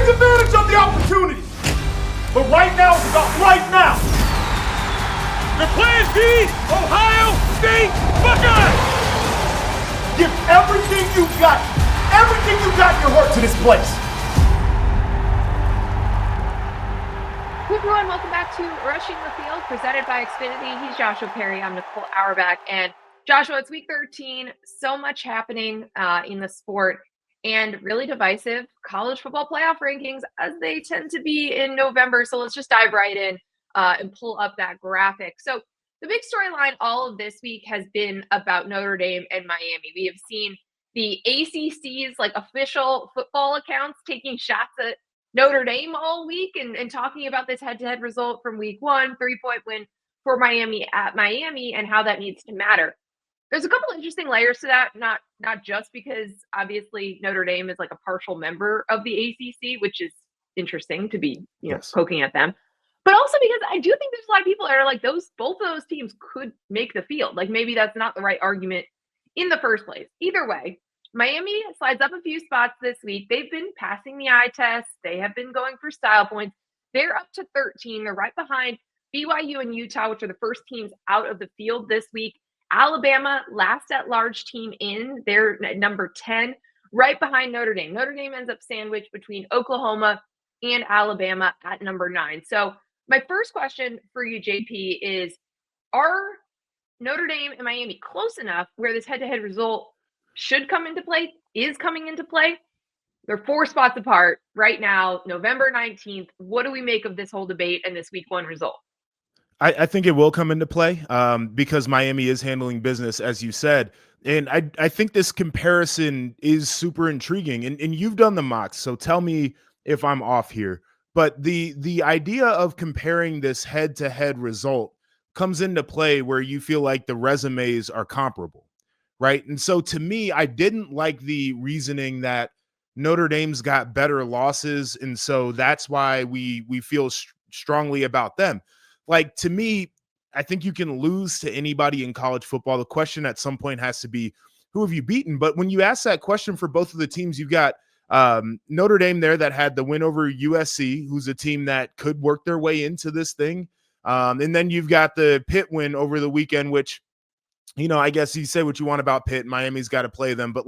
advantage of the opportunity. But right now is about right now. The Plan B, Ohio State Buckeyes! Give everything you got in your heart to this place. Hey everyone, welcome back to Rushing the Field, presented by Xfinity. He's Joshua Perry. I'm Nicole Auerbach. And Joshua, it's week 13. So much happening in the sport, and really divisive college football playoff rankings, as they tend to be in November. So let's just dive right in and pull up that graphic. So the big storyline all of this week has been about Notre Dame and Miami. We have seen the ACC's official football accounts taking shots at Notre Dame all week and talking about this head-to-head result from week 1, 3-point win for Miami at Miami, and how that needs to matter. There's a couple interesting layers to that, not just because obviously Notre Dame is a partial member of the ACC, which is interesting to be poking at them, but also because I do think there's a lot of people that are both of those teams could make the field. Maybe that's not the right argument in the first place. Either way, Miami slides up a few spots this week. They've been passing the eye test. They have been going for style points. They're up to 13. They're right behind BYU and Utah, which are the first teams out of the field this week. Alabama, last at-large team in. They're at number 10, right behind Notre Dame. Notre Dame ends up sandwiched between Oklahoma and Alabama at number 9. So my first question for you, JP, is are Notre Dame and Miami close enough where this head-to-head result should come into play, is coming into play? They're 4 spots apart right now, November 19th. What do we make of this whole debate and this week 1 result? I think it will come into play because Miami is handling business, as you said. And I think this comparison is super intriguing. And you've done the mocks, so tell me if I'm off here. But the idea of comparing this head-to-head result comes into play where you feel like the resumes are comparable, right? And so to me, I didn't like the reasoning that Notre Dame's got better losses, and so that's why we feel strongly about them. To me, I think you can lose to anybody in college football. The question at some point has to be, who have you beaten? But when you ask that question for both of the teams, you've got Notre Dame there that had the win over USC, who's a team that could work their way into this thing. And then you've got the Pitt win over the weekend, which, I guess you say what you want about Pitt. Miami's got to play them. But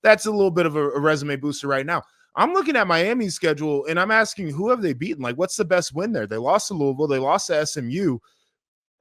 that's a little bit of a resume booster right now. I'm looking at Miami's schedule, and I'm asking, who have they beaten? What's the best win there? They lost to Louisville. They lost to SMU.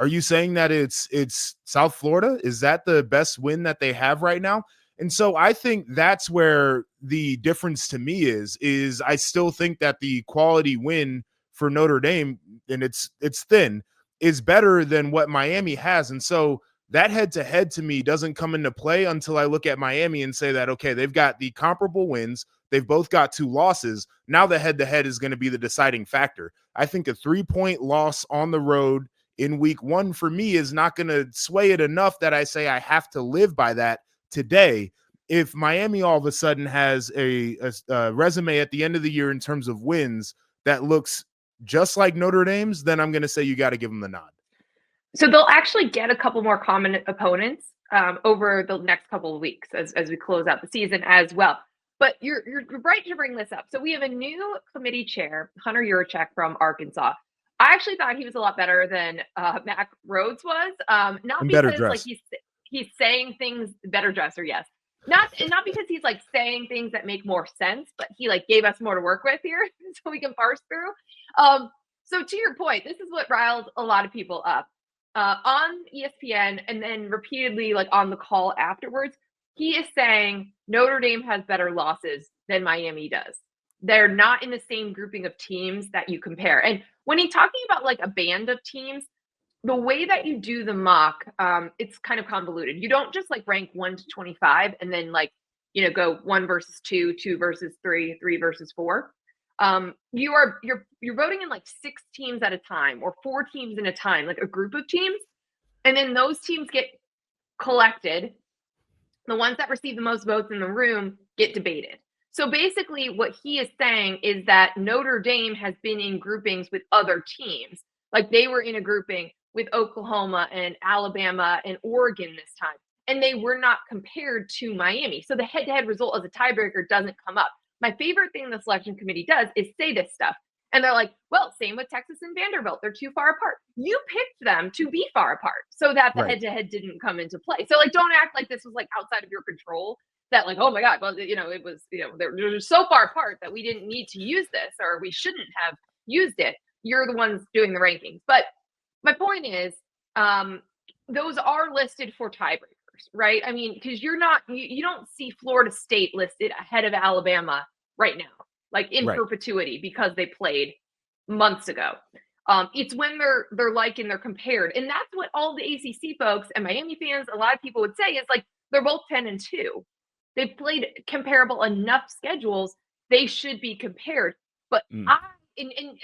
Are you saying that it's South Florida? Is that the best win that they have right now? And so I think that's where the difference to me is I still think that the quality win for Notre Dame, and it's thin, is better than what Miami has. And so that head-to-head to me doesn't come into play until I look at Miami and say that, okay, they've got the comparable wins. They've both got 2 losses. Now the head-to-head is going to be the deciding factor. I think a 3-point loss on the road in week 1 for me is not going to sway it enough that I say I have to live by that today. If Miami all of a sudden has a resume at the end of the year in terms of wins that looks just like Notre Dame's, then I'm going to say you got to give them the nod. So they'll actually get a couple more common opponents over the next couple of weeks as we close out the season as well. But you're right to bring this up. So we have a new committee chair, Hunter Yurachek from Arkansas. I actually thought he was a lot better than Mac Rhodes was. Not and because he's saying things better dresser, yes. Not because he's saying things that make more sense, but he gave us more to work with here so we can parse through. So to your point, this is what riles a lot of people up. On ESPN and then repeatedly on the call afterwards, he is saying Notre Dame has better losses than Miami does. They're not in the same grouping of teams that you compare. And when he's talking about a band of teams, the way that you do the mock, it's kind of convoluted. You don't just rank 1 to 25 and then go 1 versus 2, 2 versus 3, 3 versus 4. You're voting in 6 teams at a time or 4 teams in a time, a group of teams. And then those teams get collected. The ones that receive the most votes in the room get debated. So basically what he is saying is that Notre Dame has been in groupings with other teams. They were in a grouping with Oklahoma and Alabama and Oregon this time. And they were not compared to Miami. So the head-to-head result as a tiebreaker doesn't come up. my favorite thing the selection committee does is say this stuff. And they're like, well, same with Texas and Vanderbilt. They're too far apart. You picked them to be far apart so that the head-to-head didn't come into play. So, like, don't act like this was, like, outside of your control, that, like, oh, my God, well, it was, they're so far apart that we didn't need to use this or we shouldn't have used it. You're the ones doing the rankings. But my point is, those are listed for tiebreakers, right? I mean, because you don't see Florida State listed ahead of Alabama right now, like in perpetuity, because they played months ago. It's when they're like and they're compared. And that's what all the ACC folks and Miami fans, a lot of people would say is like, they're both 10-2. They've played comparable enough schedules. They should be compared. But and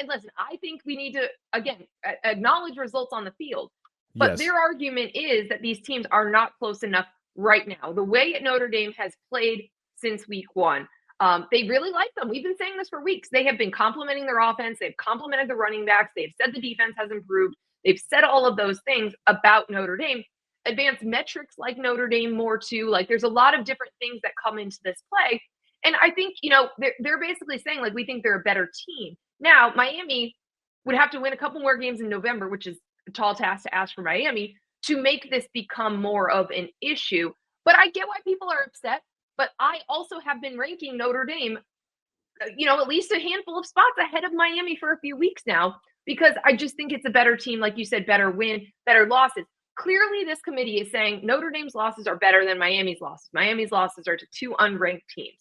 listen, I think we need to, again, acknowledge results on the field. But their argument is that these teams are not close enough right now. The way Notre Dame has played since week 1, they really like them. We've been saying this for weeks. They have been complimenting their offense. They've complimented the running backs. They've said the defense has improved. They've said all of those things about Notre Dame. Advanced metrics like Notre Dame more too. Like, there's a lot of different things that come into this play. And I think, they're basically saying, like, we think they're a better team. Now, Miami would have to win a couple more games in November, which is a tall task to ask for Miami, to make this become more of an issue. But I get why people are upset. But I also have been ranking Notre Dame, at least a handful of spots ahead of Miami for a few weeks now, because I just think it's a better team. Like you said, better win, better losses. Clearly, this committee is saying Notre Dame's losses are better than Miami's losses. Miami's losses are to 2 unranked teams.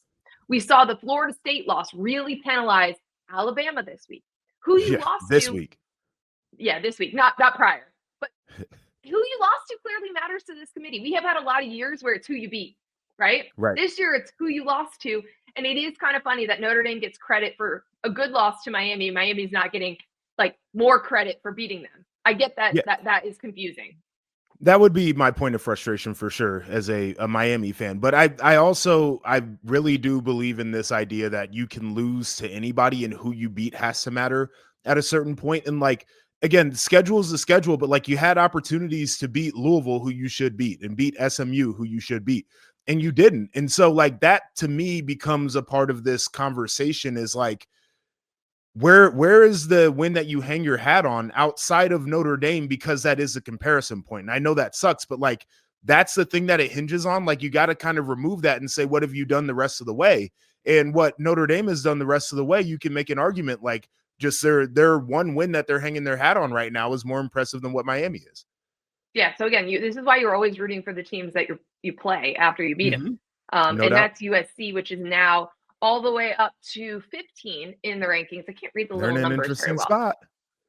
We saw the Florida State loss really penalize Alabama this week. Who you lost this to week. Yeah, this week, not prior. But who you lost to clearly matters to this committee. We have had a lot of years where it's who you beat, right? This year, it's who you lost to. And it is kind of funny that Notre Dame gets credit for a good loss to Miami. Miami's not getting, like, more credit for beating them. I get that. That is confusing. That would be my point of frustration for sure as a Miami fan. But I really do believe in this idea that you can lose to anybody and who you beat has to matter at a certain point. And, like, again, the schedule is the schedule, but, like, you had opportunities to beat Louisville, who you should beat, and beat SMU, who you should beat, and you didn't. And so, like, that to me becomes a part of this conversation is, like, where is the win that you hang your hat on outside of Notre Dame? Because that is a comparison point. And I know that sucks, but, like, that's the thing that it hinges on. Like, you got to kind of remove that and say, what have you done the rest of the way? And what Notre Dame has done the rest of the way, you can make an argument like just their one win that they're hanging their hat on right now is more impressive than what Miami is. Yeah. So again, this is why you're always rooting for the teams that you play after you beat them. No doubt. That's USC, which is now all the way up to 15 in the rankings. I can't read the little numbers very well. They're in an interesting spot.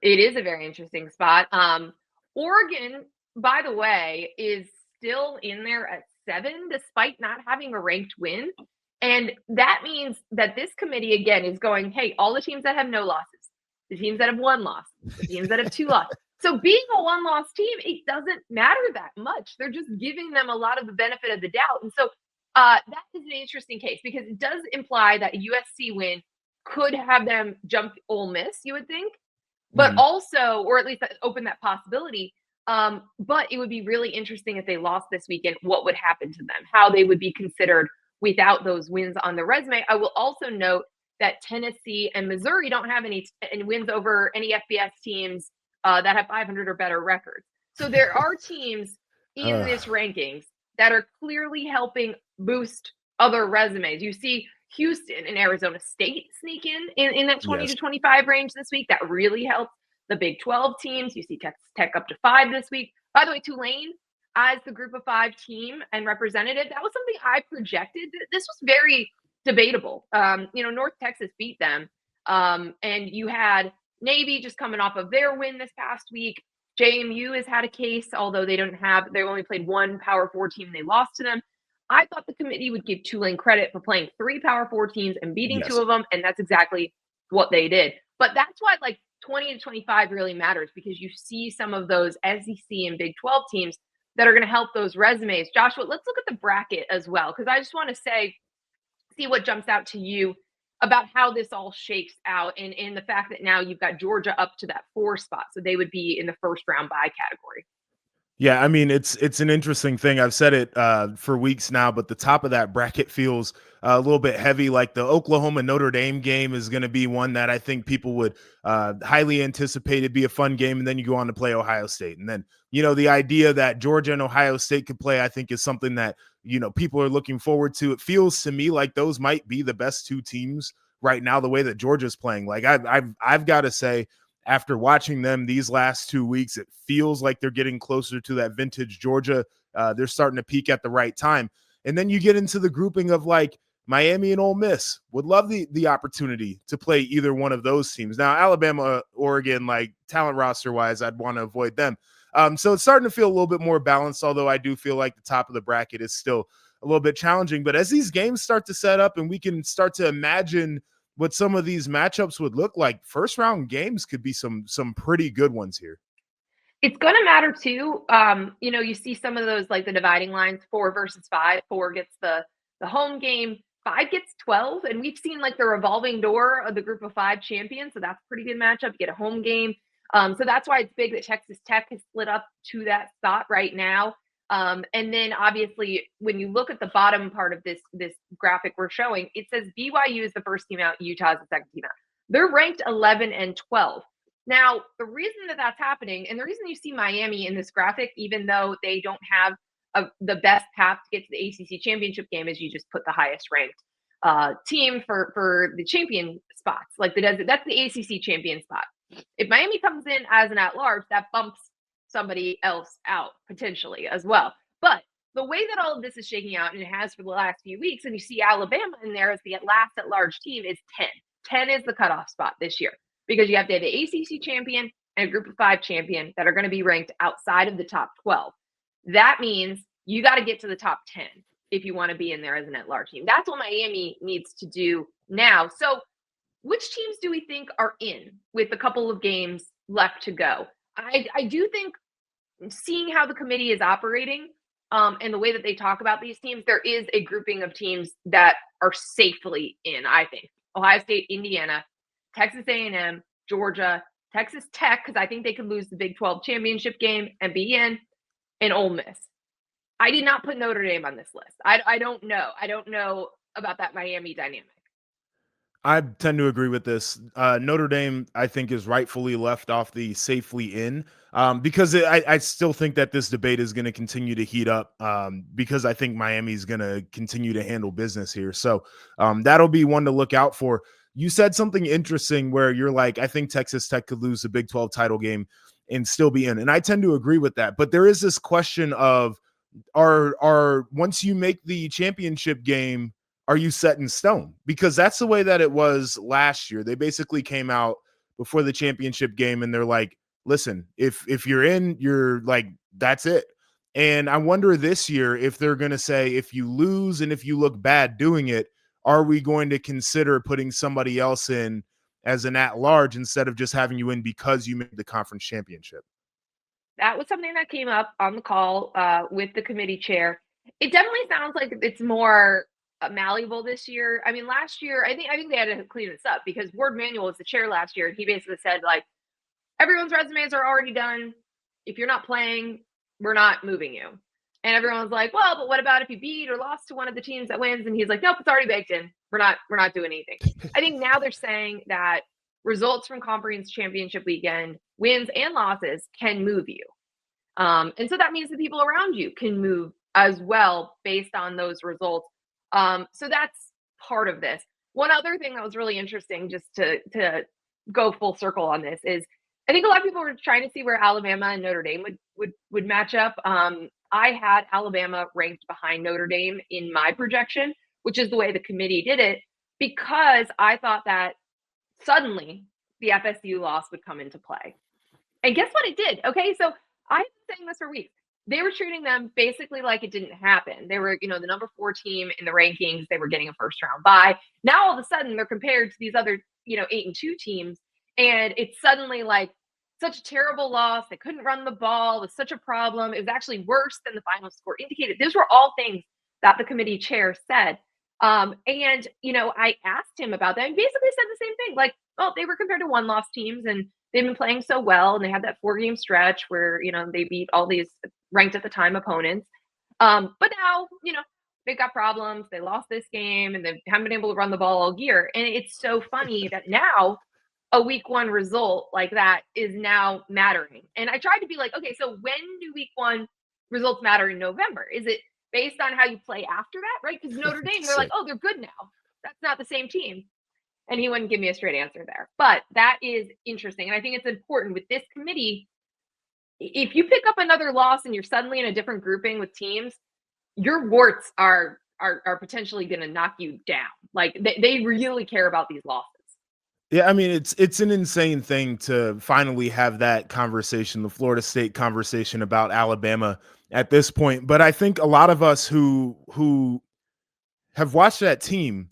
It is a very interesting spot. Oregon, by the way, is still in there at 7, despite not having a ranked win. And that means that this committee, again, is going, hey, all the teams that have no losses, the teams that have 1 loss, the teams that have 2 losses. So being a 1-loss team, it doesn't matter that much. They're just giving them a lot of the benefit of the doubt. And so that is an interesting case because it does imply that a USC win could have them jump Ole Miss, you would think, but also, or at least open that possibility. But it would be really interesting if they lost this weekend, what would happen to them, how they would be considered without those wins on the resume. I will also note that Tennessee and Missouri don't have any wins over any FBS teams that have 500 or better records. So there are teams in this rankings that are clearly helping boost other resumes. You see Houston and Arizona State sneak in that 20 to 25 range this week. That really helps the Big 12 teams. You see Texas Tech up to 5 this week. By the way, Tulane as the group of 5 team and representative, that was something I projected. This was very debatable. North Texas beat them. And you had Navy just coming off of their win this past week. JMU has had a case, although they only played 1 Power 4 team. They lost to them. I thought the committee would give Tulane credit for playing 3 Power 4 teams and beating 2 of them, and that's exactly what they did. But that's why 20 to 25 really matters, because you see some of those SEC and Big 12 teams that are going to help those resumes. Joshua, let's look at the bracket as well, because I just want to see what jumps out to you about how this all shakes out and the fact that now you've got Georgia up to that 4 spot. So they would be in the first round bye category. Yeah, I mean it's an interesting thing. I've said it for weeks now, but the top of that bracket feels a little bit heavy. Like the Oklahoma Notre Dame game is going to be one that I think people would highly anticipate. It'd be a fun game, and then you go on to play Ohio State, and then the idea that Georgia and Ohio State could play, I think, is something that people are looking forward to. It feels to me like those might be the best two teams right now. The way that Georgia's playing, like I've got to say, after watching them these last 2 weeks, it feels like they're getting closer to that vintage Georgia. They're starting to peak at the right time. And then you get into the grouping of like Miami and Ole Miss. Would love the opportunity to play either one of those teams. Now, Alabama, Oregon, like talent roster wise, I'd want to avoid them. So it's starting to feel a little bit more balanced, although I do feel like the top of the bracket is still a little bit challenging. But as these games start to set up and we can start to imagine what some of these matchups would look like, first round games could be some pretty good ones here. It's going to matter too. You see some of those like the dividing lines, 4 versus 5. 4 gets the home game, 5 gets 12, and we've seen like the revolving door of the group of 5 champions. So that's a pretty good matchup. You get a home game. So that's why it's big that Texas Tech has split up to that spot right now. And then obviously when you look at the bottom part of this graphic we're showing, it says BYU is the first team out, Utah is the second team out. They're ranked 11 and 12. Now, the reason that that's happening, and the reason you see Miami in this graphic, even though they don't have the best path to get to the ACC championship game, is you just put the highest ranked team for the champion spots. Like that's the ACC champion spot. If Miami comes in as an at-large, that bumps somebody else out potentially as well. But the way that all of this is shaking out, and it has for the last few weeks, and you see Alabama in there as the last at-large team, is 10. 10 is the cutoff spot this year, because you have to have the ACC champion and a group of 5 champion that are going to be ranked outside of the top 12. That means you got to get to the top 10 if you want to be in there as an at-large team. That's what Miami needs to do now. So which teams do we think are in with a couple of games left to go? I do think, seeing how the committee is operating and the way that they talk about these teams, there is a grouping of teams that are safely in, I think. Ohio State, Indiana, Texas A&M, Georgia, Texas Tech, because I think they could lose the Big 12 championship game and be in, and Ole Miss. I did not put Notre Dame on this list. I don't know. I don't know about that Miami dynamic. I tend to agree with this. Notre Dame, I think, is rightfully left off the safely in because I still think that this debate is going to continue to heat up because I think Miami's going to continue to handle business here. So that'll be one to look out for. You said something interesting where you're like, I think Texas Tech could lose the Big 12 title game and still be in. And I tend to agree with that. But there is this question of, are once you make the championship game, are you set in stone? Because that's the way that it was last year. They basically came out before the championship game and they're like, listen, if you're in, you're like, that's it. And I wonder this year if they're going to say, if you lose and if you look bad doing it, are we going to consider putting somebody else in as an at-large instead of just having you in because you made the conference championship? That was something that came up on the call with the committee chair. It definitely sounds like it's more malleable this year. I mean, last year, I think they had to clean this up because Ward Manuel was the chair last year, and he basically said, like, everyone's resumes are already done. If you're not playing, we're not moving you. And everyone's like, well, but what about if you beat or lost to one of the teams that wins? And he's like, nope, it's already baked in. We're not doing anything. I think now they're saying that results from conference championship weekend, wins and losses, can move you. And so that means the people around you can move as well based on those results. So that's part of this. One other thing that was really interesting, just to go full circle on this, is I think a lot of people were trying to see where Alabama and Notre Dame would match up. I had Alabama ranked behind Notre Dame in my projection, which is the way the committee did it, because I thought that suddenly the FSU loss would come into play. And guess what it did? Okay, so I've been saying this for weeks. They were treating them basically like it didn't happen. They were, the number 4 team in the rankings. They were getting a first round bye. Now all of a sudden they're compared to these other, 8-2 teams. And it's suddenly like such a terrible loss. They couldn't run the ball. It was such a problem. It was actually worse than the final score indicated. Those were all things that the committee chair said. And, I asked him about that and basically said the same thing. Like, well, they were compared to 1-loss teams and they've been playing so well. And they had that 4-game stretch where, they beat all these ranked at the time opponents. But now, they've got problems. They lost this game and they haven't been able to run the ball all year. And it's so funny that now a week 1 result like that is now mattering. And I tried to be like, okay, so when do week 1 results matter in November? Is it based on how you play after that, right? Because Notre Dame, they're like, oh, they're good now. That's not the same team. And he wouldn't give me a straight answer there. But that is interesting. And I think it's important with this committee. If you pick up another loss and you're suddenly in a different grouping with teams, your warts are potentially going to knock you down. Like they really care about these losses. Yeah, I mean, it's an insane thing to finally have that conversation, the Florida State conversation about Alabama at this point. But I think a lot of us who have watched that team,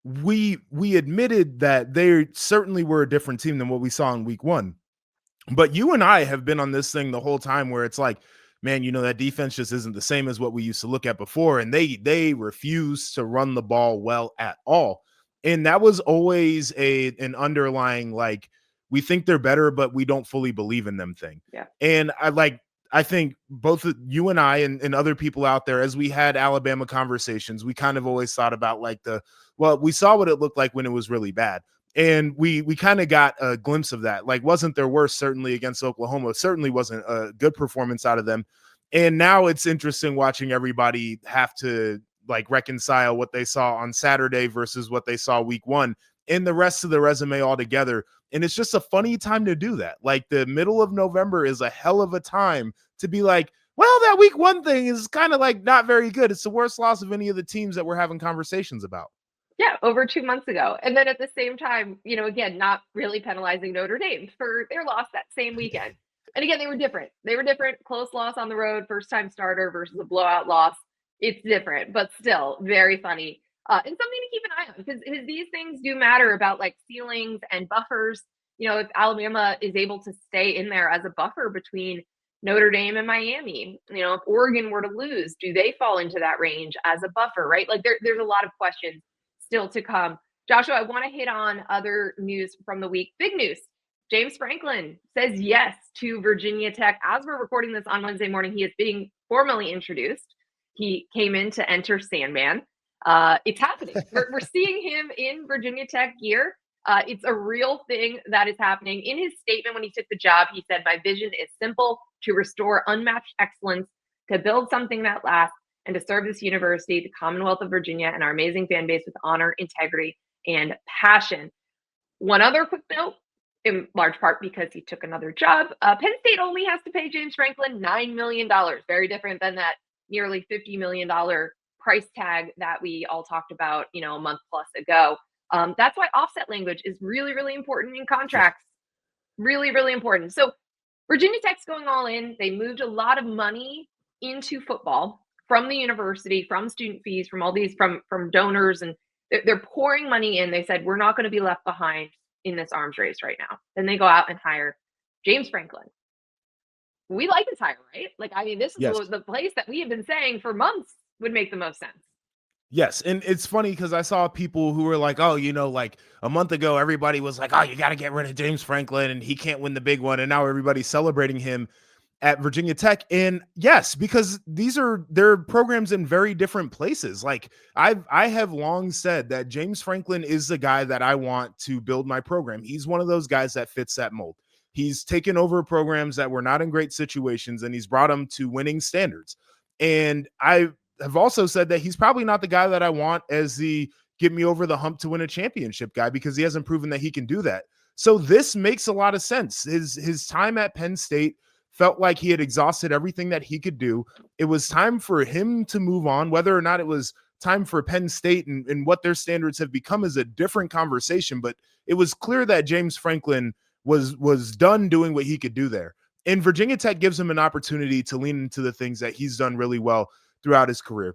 we admitted that they certainly were a different team than what we saw in week 1. But you and I have been on this thing the whole time where it's like, man, that defense just isn't the same as what we used to look at before. And they refuse to run the ball well at all. And that was always an underlying, like, we think they're better, but we don't fully believe in them thing. Yeah. And I think both you and I and other people out there, as we had Alabama conversations, we kind of always thought about like we saw what it looked like when it was really bad. And we kind of got a glimpse of that. Like, wasn't their worst, certainly against Oklahoma. Certainly wasn't a good performance out of them. And now it's interesting watching everybody have to like reconcile what they saw on Saturday versus what they saw week 1 and the rest of the resume altogether. And it's just a funny time to do that. Like, the middle of November is a hell of a time to be like, well, that week 1 thing is kind of like not very good. It's the worst loss of any of the teams that we're having conversations about. Yeah, over 2 months ago. And then at the same time, again, not really penalizing Notre Dame for their loss that same weekend. And again, they were different. Close loss on the road, first-time starter versus a blowout loss. It's different, but still very funny. And something to keep an eye on because these things do matter about like ceilings and buffers. If Alabama is able to stay in there as a buffer between Notre Dame and Miami, if Oregon were to lose, do they fall into that range as a buffer, right? Like there's a lot of questions still to come. Joshua, I want to hit on other news from the week. Big news. James Franklin says yes to Virginia Tech. As we're recording this on Wednesday morning, he is being formally introduced. He came in to enter Sandman. It's happening. We're seeing him in Virginia Tech gear. It's a real thing that is happening. In his statement when he took the job, he said, "My vision is simple: to restore unmatched excellence, to build something that lasts, and to serve this university, the Commonwealth of Virginia, and our amazing fan base with honor, integrity, and passion." One other quick note, in large part because he took another job, Penn State only has to pay James Franklin $9 million. Very different than that nearly $50 million price tag that we all talked about, a month plus ago. That's why offset language is really, really important in contracts. Really, really important. So Virginia Tech's going all in. They moved a lot of money into football from the university, from student fees, from all these, from donors, and they're pouring money in. They said, we're not going to be left behind in this arms race right now. Then they go out and hire James Franklin. We like this hire, right? Like, I mean, this is the place that we have been saying for months would make the most sense. Yes, and it's funny because I saw people who were like, oh, like a month ago, everybody was like, oh, you got to get rid of James Franklin and he can't win the big one. And now everybody's celebrating him at Virginia Tech. And yes, because they're programs in very different places. Like I have long said that James Franklin is the guy that I want to build my program. He's one of those guys that fits that mold. He's taken over programs that were not in great situations and he's brought them to winning standards. And I have also said that he's probably not the guy that I want as the get me over the hump to win a championship guy, because he hasn't proven that he can do that. So this makes a lot of sense. His time at Penn State felt like he had exhausted everything that he could do. It was time for him to move on. Whether or not it was time for Penn State and what their standards have become is a different conversation, but it was clear that James Franklin was done doing what he could do there. And Virginia Tech gives him an opportunity to lean into the things that he's done really well throughout his career.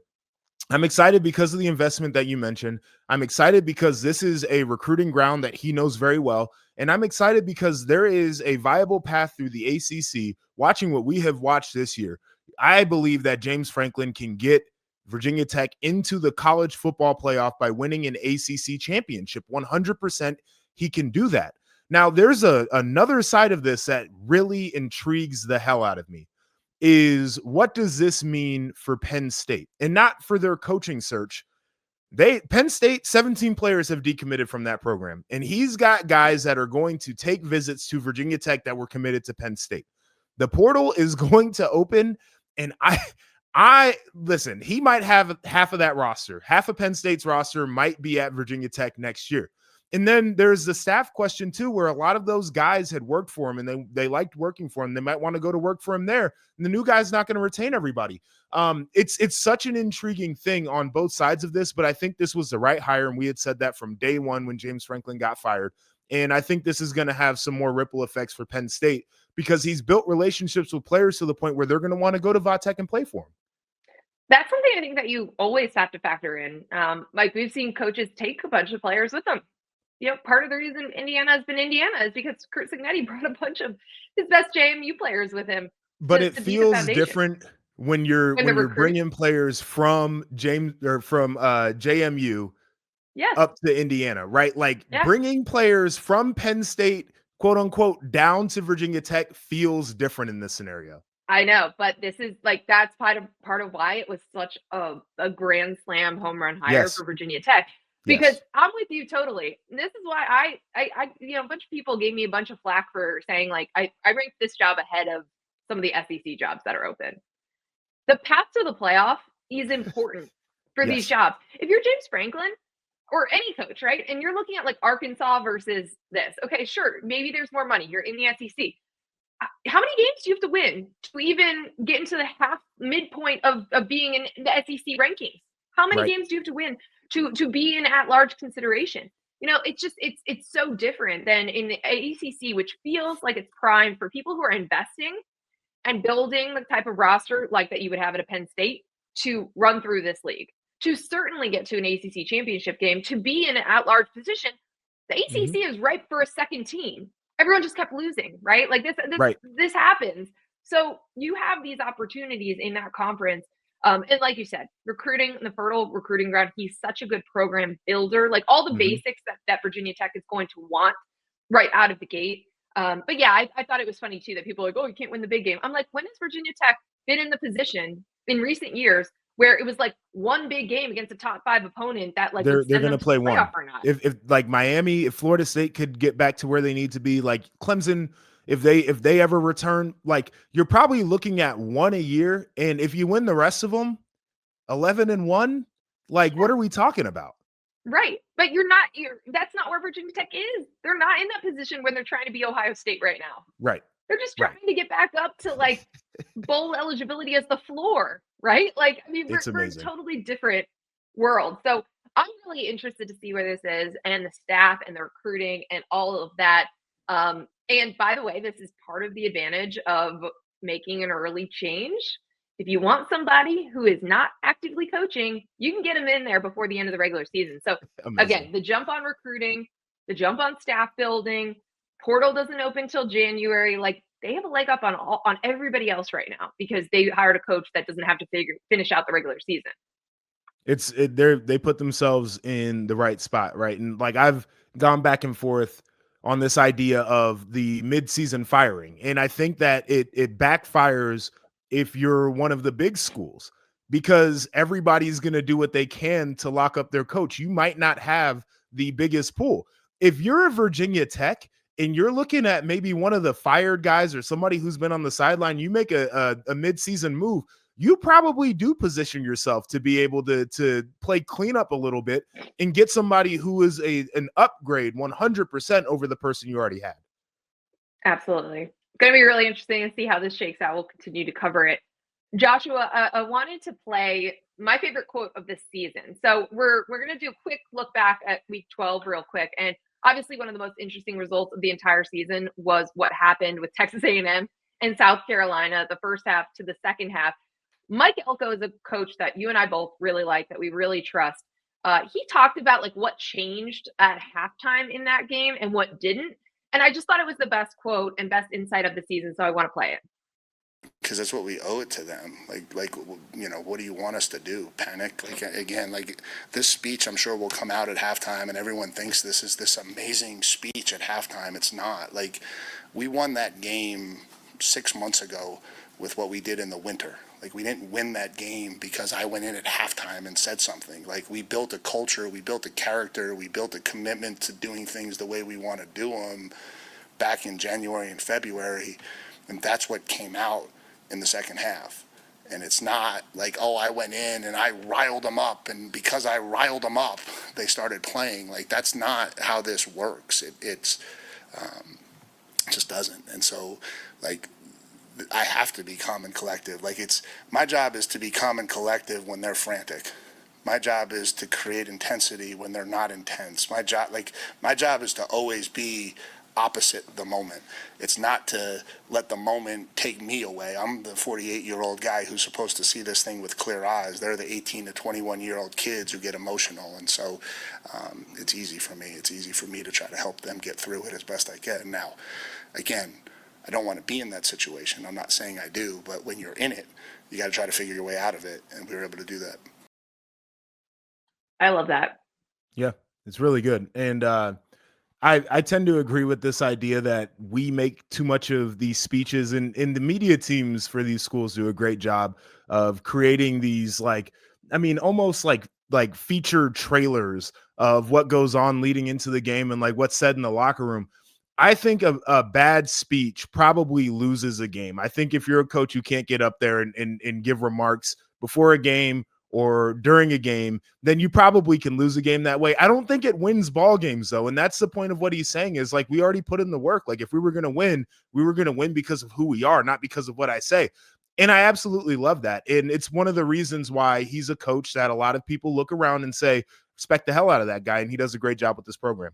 I'm excited because of the investment that you mentioned. I'm excited because this is a recruiting ground that he knows very well. And I'm excited because there is a viable path through the ACC. Watching what we have watched this year, I believe that James Franklin can get Virginia Tech into the college football playoff by winning an ACC championship. 100% he can do that. Now, there's another side of this that really intrigues the hell out of me. is what does this mean for Penn State? And not for their coaching search. Penn State, 17 players have decommitted from that program. And he's got guys that are going to take visits to Virginia Tech that were committed to Penn State. The portal is going to open, and I listen, he might have half of that roster. Half of Penn State's roster might be at Virginia Tech next year. And then there's the staff question too, where a lot of those guys had worked for him and they liked working for him. They might want to go to work for him there. And the new guy's not going to retain everybody. It's such an intriguing thing on both sides of this, but I think this was the right hire. And we had said that from day one when James Franklin got fired. And I think this is going to have some more ripple effects for Penn State because he's built relationships with players to the point where they're going to want to go to Vatek and play for him. That's something I think that you always have to factor in. Like we've seen coaches take a bunch of players with them. Part of the reason Indiana has been Indiana is because Curt Cignetti brought a bunch of his best JMU players with him. But it feels different when you're bringing players from JMU up to Indiana, right? Like bringing players from Penn State, quote unquote, down to Virginia Tech feels different in this scenario. I know, but this is like that's part of why it was such a grand slam home run hire for Virginia Tech. Because I'm with you totally. And this is why I a bunch of people gave me a bunch of flack for saying like I ranked this job ahead of some of the SEC jobs that are open. The path to the playoff is important for these jobs. If you're James Franklin or any coach, right, and you're looking at like Arkansas versus this, okay, sure, maybe there's more money. You're in the SEC. How many games do you have to win to even get into the midpoint of being in the SEC rankings? How many games do you have to win to be in at-large consideration? It's so different than in the ACC, which feels like it's prime for people who are investing and building the type of roster like that you would have at a Penn State to run through this league, to certainly get to an ACC championship game, to be in an at-large position. The ACC is ripe for a second team. Everyone just kept losing, right? Like this happens. So you have these opportunities in that conference. And like you said, recruiting, the fertile recruiting ground, he's such a good program builder, like all the basics that Virginia Tech is going to want right out of the gate. But yeah, I thought it was funny too that people are like, oh, you can't win the big game. I'm like, when has Virginia Tech been in the position in recent years where it was like one big game against a top 5 opponent that like they're going to play one? If like Miami, if Florida State could get back to where they need to be, like Clemson, if they ever return, like you're probably looking at one a year. And if you win the rest of them, 11-1, like what are we talking about? Right. But that's not where Virginia Tech is. They're not in that position when they're trying to be Ohio State right now. Right. They're just trying to get back up to like bowl eligibility as the floor, right? Like, I mean, we're in a totally different world. So I'm really interested to see where this is and the staff and the recruiting and all of that. And by the way, this is part of the advantage of making an early change. If you want somebody who is not actively coaching, you can get them in there before the end of the regular season. So again, the jump on recruiting, the jump on staff building, portal doesn't open till January. Like they have a leg up on everybody else right now because they hired a coach that doesn't have to finish out the regular season. They put themselves in the right spot, right? And like I've gone back and forth on this idea of the midseason firing, and I think that it backfires if you're one of the big schools because everybody's going to do what they can to lock up their coach. You might not have the biggest pool. If you're a Virginia Tech and you're looking at maybe one of the fired guys or somebody who's been on the sideline, you make a midseason move, you probably do position yourself to be able to play cleanup a little bit and get somebody who is an upgrade 100% over the person you already had. Absolutely. Going to be really interesting to see how this shakes out. We'll continue to cover it. Joshua, I wanted to play my favorite quote of this season. So we're going to do a quick look back at week 12 real quick. And obviously one of the most interesting results of the entire season was what happened with Texas A&M and South Carolina, the first half to the second half. Mike Elko is a coach that you and I both really like, that we really trust. He talked about like what changed at halftime in that game and what didn't. And I just thought it was the best quote and best insight of the season, so I want to play it. Because that's what we owe it to them. Like what do you want us to do? Panic? Like again, like this speech, I'm sure will come out at halftime, and everyone thinks this is this amazing speech at halftime. It's not. Like we won that game 6 months ago with what we did in the winter. Like, we didn't win that game because I went in at halftime and said something. Like, we built a culture, we built a character, we built a commitment to doing things the way we want to do them back in January and February, and that's what came out in the second half. And it's not like, oh, I went in and I riled them up, and because I riled them up, they started playing. Like, that's not how this works. It just doesn't. And so, like, I have to be calm and collective. Like, my job is to be calm and collective when they're frantic. My job is to create intensity when they're not intense. My job is to always be opposite the moment. It's not to let the moment take me away. I'm the 48-year-old guy who's supposed to see this thing with clear eyes. They're the 18 to 21-year-old kids who get emotional. And so it's easy for me. It's easy for me to try to help them get through it as best I can. Now, again, I don't want to be in that situation. I'm not saying I do, but when you're in it, you got to try to figure your way out of it, and we were able to do that. I love that. Yeah, it's really good. And I tend to agree with this idea that we make too much of these speeches, and the media teams for these schools do a great job of creating these, like, I mean, almost like featured trailers of what goes on leading into the game and like what's said in the locker room. I think a bad speech probably loses a game. I think if you're a coach, you can't get up there and give remarks before a game or during a game, then you probably can lose a game that way. I don't think it wins ball games, though. And that's the point of what he's saying is, like, we already put in the work. Like, if we were going to win, we were going to win because of who we are, not because of what I say. And I absolutely love that. And it's one of the reasons why he's a coach that a lot of people look around and say, respect the hell out of that guy. And he does a great job with this program.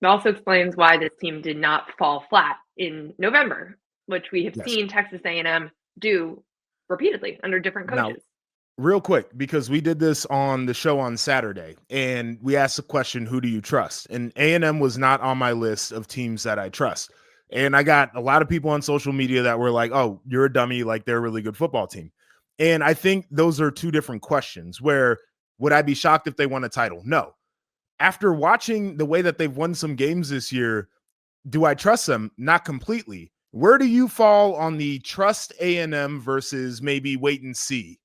It also explains why this team did not fall flat in November, which we have seen Texas A&M do repeatedly under different coaches. Now, real quick, because we did this on the show on Saturday, and we asked the question, who do you trust? And A&M was not on my list of teams that I trust. And I got a lot of people on social media that were like, oh, you're a dummy, like they're a really good football team. And I think those are two different questions. Where would I be shocked if they won a title? No. After watching the way that they've won some games this year, do I trust them? Not completely. Where do you fall on the trust A&M versus maybe wait and see?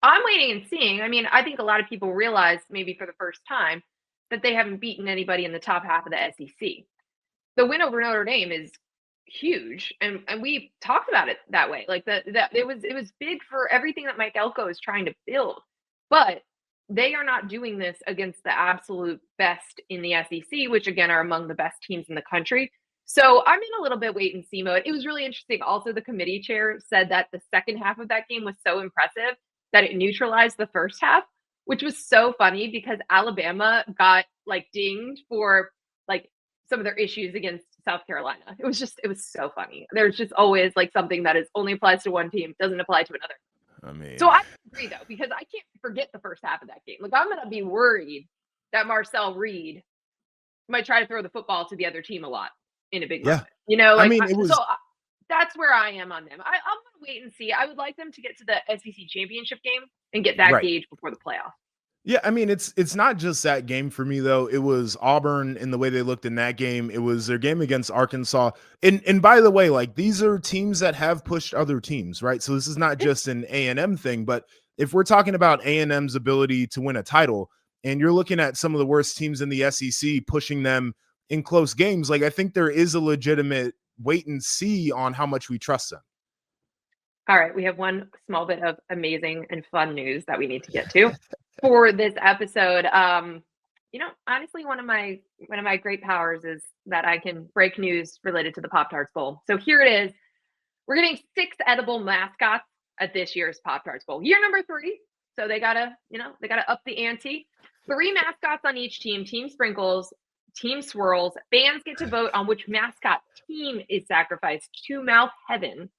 I'm waiting and seeing. I mean, I think a lot of people realize, maybe for the first time, that they haven't beaten anybody in the top half of the SEC. The win over Notre Dame is huge, and we talked about it that way. Like that it was big for everything that Mike Elko is trying to build. But they are not doing this against the absolute best in the SEC, which again are among the best teams in the country. So I'm in a little bit wait and see mode. It was really interesting. Also, the committee chair said that the second half of that game was so impressive that it neutralized the first half, which was so funny because Alabama got like dinged for like some of their issues against South Carolina. It was so funny. There's just always like something that is only applies to one team, doesn't apply to another. I mean, so I agree though, because I can't forget the first half of that game. Like, I'm going to be worried that Marcel Reed might try to throw the football to the other team a lot in a big moment. You know, like, I mean, that's where I am on them. I'm going to wait and see. I would like them to get to the SEC championship game and get that gauge before the playoff. Yeah, I mean, it's not just that game for me, though. It was Auburn and the way they looked in that game. It was their game against Arkansas. And by the way, like, these are teams that have pushed other teams, right? So this is not just an A&M thing, but if we're talking about A&M's ability to win a title, and you're looking at some of the worst teams in the SEC pushing them in close games, like, I think there is a legitimate wait and see on how much we trust them. All right, we have one small bit of amazing and fun news that we need to get to for this episode. You know, honestly, one of my great powers is that I can break news related to the Pop-Tart Bowl. So here it is. We're getting 6 edible mascots at this year's Pop-Tart Bowl. Year number 3. So they gotta up the ante. 3 mascots on each team. Team Sprinkles, Team Swirls. Fans get to vote on which mascot team is sacrificed to Mouth Heaven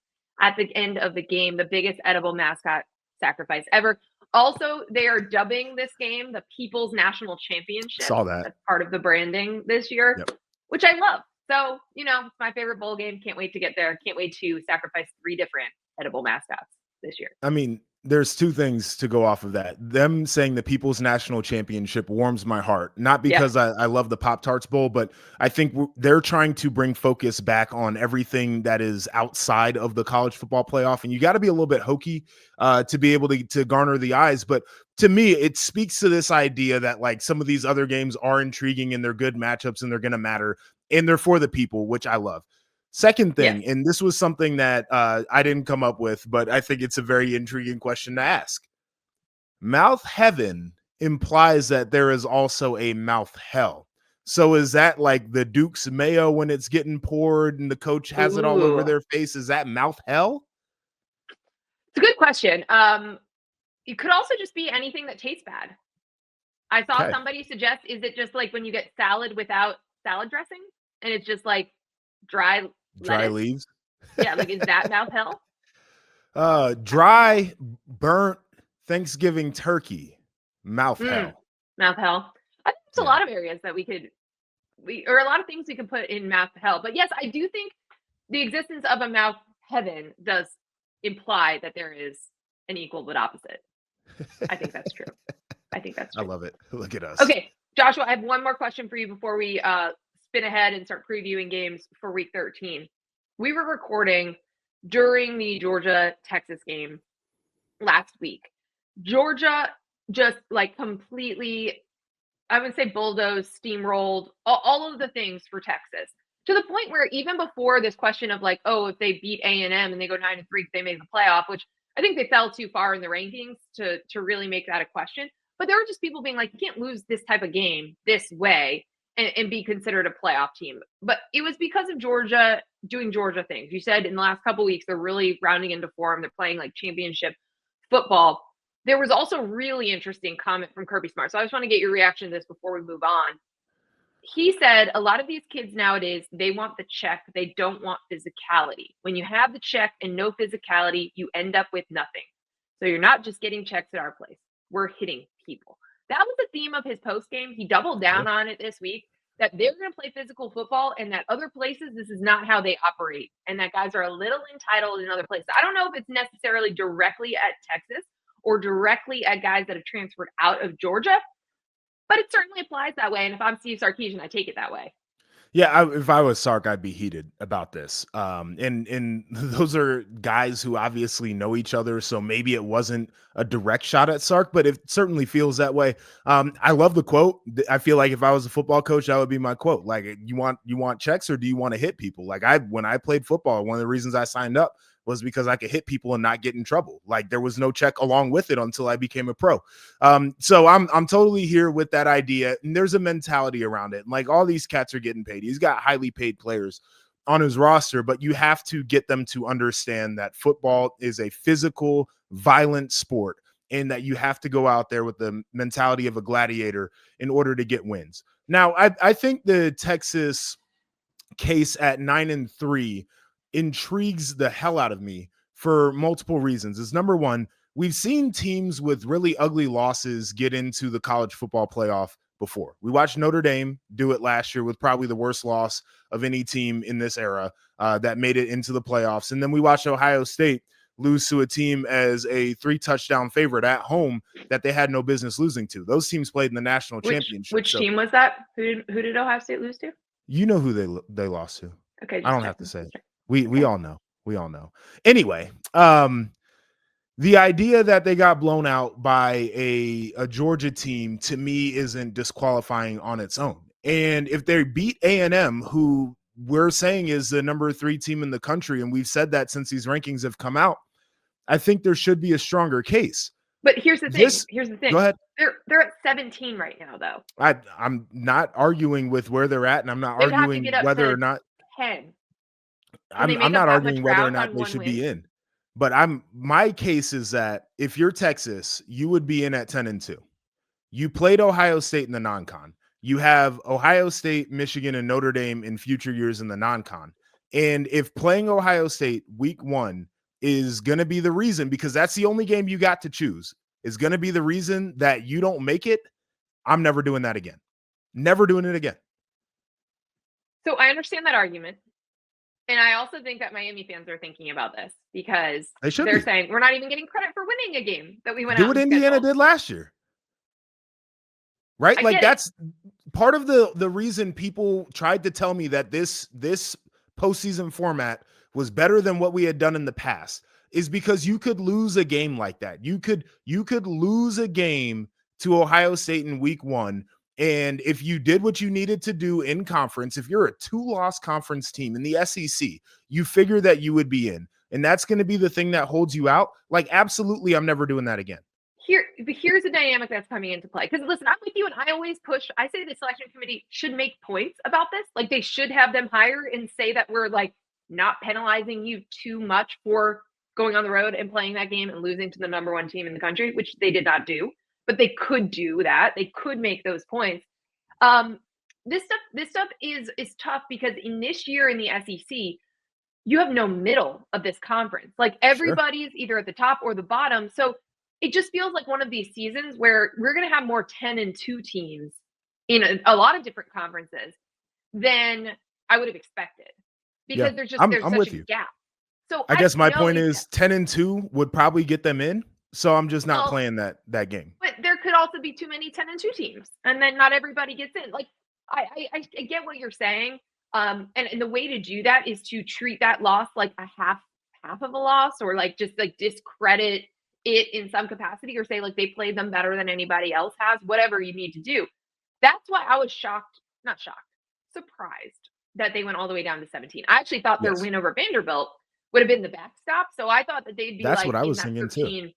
at the end of the game, the biggest edible mascot sacrifice ever. Also, they are dubbing this game the People's National Championship. Saw that. That's part of the branding this year, which I love. So, you know, it's my favorite bowl game. Can't wait to get there. Can't wait to sacrifice 3 different edible mascots this year. I mean, There's two things to go off of that. Them saying the People's National Championship warms my heart, not because I love the Pop-Tarts Bowl, but I think they're trying to bring focus back on everything that is outside of the college football playoff. And you got to be a little bit hokey to be able to garner the eyes. But to me, it speaks to this idea that like some of these other games are intriguing and they're good matchups and they're going to matter and they're for the people, which I love. Second thing, and this was something that I didn't come up with, but I think it's a very intriguing question to ask. Mouth heaven implies that there is also a mouth hell. So is that like the Duke's mayo when it's getting poured and the coach has it all over their face? Is that mouth hell? It's a good question. It could also just be anything that tastes bad. I saw somebody suggest, is it just like when you get salad without salad dressing and it's just like dry leaves? Yeah, like is that mouth hell? Dry, burnt Thanksgiving turkey, mouth hell. Mouth hell. I think there's a lot of areas that or a lot of things we can put in mouth hell. But yes, I do think the existence of a mouth heaven does imply that there is an equal but opposite. I think that's true. I love it. Look at us. Okay, Joshua, I have one more question for you before we spin ahead and start previewing games for week 13. We were recording during the Georgia-Texas game last week. Georgia just like completely, I would say bulldozed, steamrolled, all of the things for Texas. To the point where even before this question of like, oh, if they beat A&M and they go 9-3, they make the playoff, which I think they fell too far in the rankings to really make that a question. But there were just people being like, you can't lose this type of game this way and be considered a playoff team. But it was because of Georgia doing Georgia things. You said in the last couple of weeks, they're really rounding into form. They're playing like championship football. There was also really interesting comment from Kirby Smart. So I just want to get your reaction to this before we move on. He said a lot of these kids nowadays, they want the check. They don't want physicality. When you have the check and no physicality, you end up with nothing. So you're not just getting checks at our place. We're hitting people. That was the theme of his post game. He doubled down on it this week, that they're going to play physical football and that other places, this is not how they operate. And that guys are a little entitled in other places. I don't know if it's necessarily directly at Texas or directly at guys that have transferred out of Georgia, but it certainly applies that way. And if I'm Steve Sarkisian, I take it that way. Yeah, if I was Sark, I'd be heated about this. And those are guys who obviously know each other, so maybe it wasn't a direct shot at Sark, but it certainly feels that way. I love the quote. I feel like if I was a football coach, that would be my quote. Like, you want checks or do you want to hit people? Like when I played football, one of the reasons I signed up was because I could hit people and not get in trouble. Like there was no check along with it until I became a pro. So I'm totally here with that idea. And there's a mentality around it. Like all these cats are getting paid. He's got highly paid players on his roster, but you have to get them to understand that football is a physical, violent sport and that you have to go out there with the mentality of a gladiator in order to get wins. Now, I think the Texas case at 9-3 intrigues the hell out of me for multiple reasons. Is number one, we've seen teams with really ugly losses get into the college football playoff before. We watched Notre Dame do it last year with probably the worst loss of any team in this era that made it into the playoffs. And then we watched Ohio State lose to a team as a 3-touchdown favorite at home that they had no business losing to. Those teams played in the national championship. Which team was that? Who did Ohio State lose to? You know who they lost to. Okay. I don't have to say it. We all know. We all know. Anyway, the idea that they got blown out by a Georgia team to me isn't disqualifying on its own. And if they beat A&M, who we're saying is the number 3 team in the country, and we've said that since these rankings have come out, I think there should be a stronger case. But here's the thing. Go ahead. They're at 17 right now, though. I'm not arguing with where they're at, and I'm not arguing whether or not 10. I'm not arguing whether or not they should be in, but my case is that if you're Texas, you would be in at 10-2. You played Ohio State in the non-con. You have Ohio State, Michigan, and Notre Dame in future years in the non-con. And if playing Ohio State week 1 is going to be the reason, because that's the only game you got to choose, is going to be the reason that you don't make it, I'm never doing that again. Never doing it again. So I understand that argument. And I also think that Miami fans are thinking about this because They they're should saying we're not even getting credit for winning a game that we went do out what and Indiana scheduled. did last year. Right? I Like get it. that's part of the reason people tried to tell me that this postseason format was better than what we had done in the past is because you could lose a game like that. You could lose a game to Ohio State in week 1. And if you did what you needed to do in conference, if you're a 2-loss conference team in the SEC, you figure that you would be in. And that's going to be the thing that holds you out. Like, absolutely, I'm never doing that again. Here's the dynamic that's coming into play. Because listen, I'm with you, and I always push. I say the selection committee should make points about this. Like they should have them hire and say that we're like not penalizing you too much for going on the road and playing that game and losing to the number 1 team in the country, which they did not do. But they could do that. They could make those points. This stuff is tough because in this year in the SEC, you have no middle of this conference. Like everybody's either at the top or the bottom. So it just feels like one of these seasons where we're going to have more 10-2 teams in a lot of different conferences than I would have expected because there's such a gap. So I guess my point is 10-2 would probably get them in. So I'm just not playing that game. But there could also be too many 10-2 teams, and then not everybody gets in. Like I get what you're saying. And the way to do that is to treat that loss like a half of a loss, or like just like discredit it in some capacity, or say like they played them better than anybody else has, whatever you need to do. That's why I was surprised that they went all the way down to 17. I actually thought their win over Vanderbilt would have been the backstop. So I thought that they'd be That's like what I was in that thinking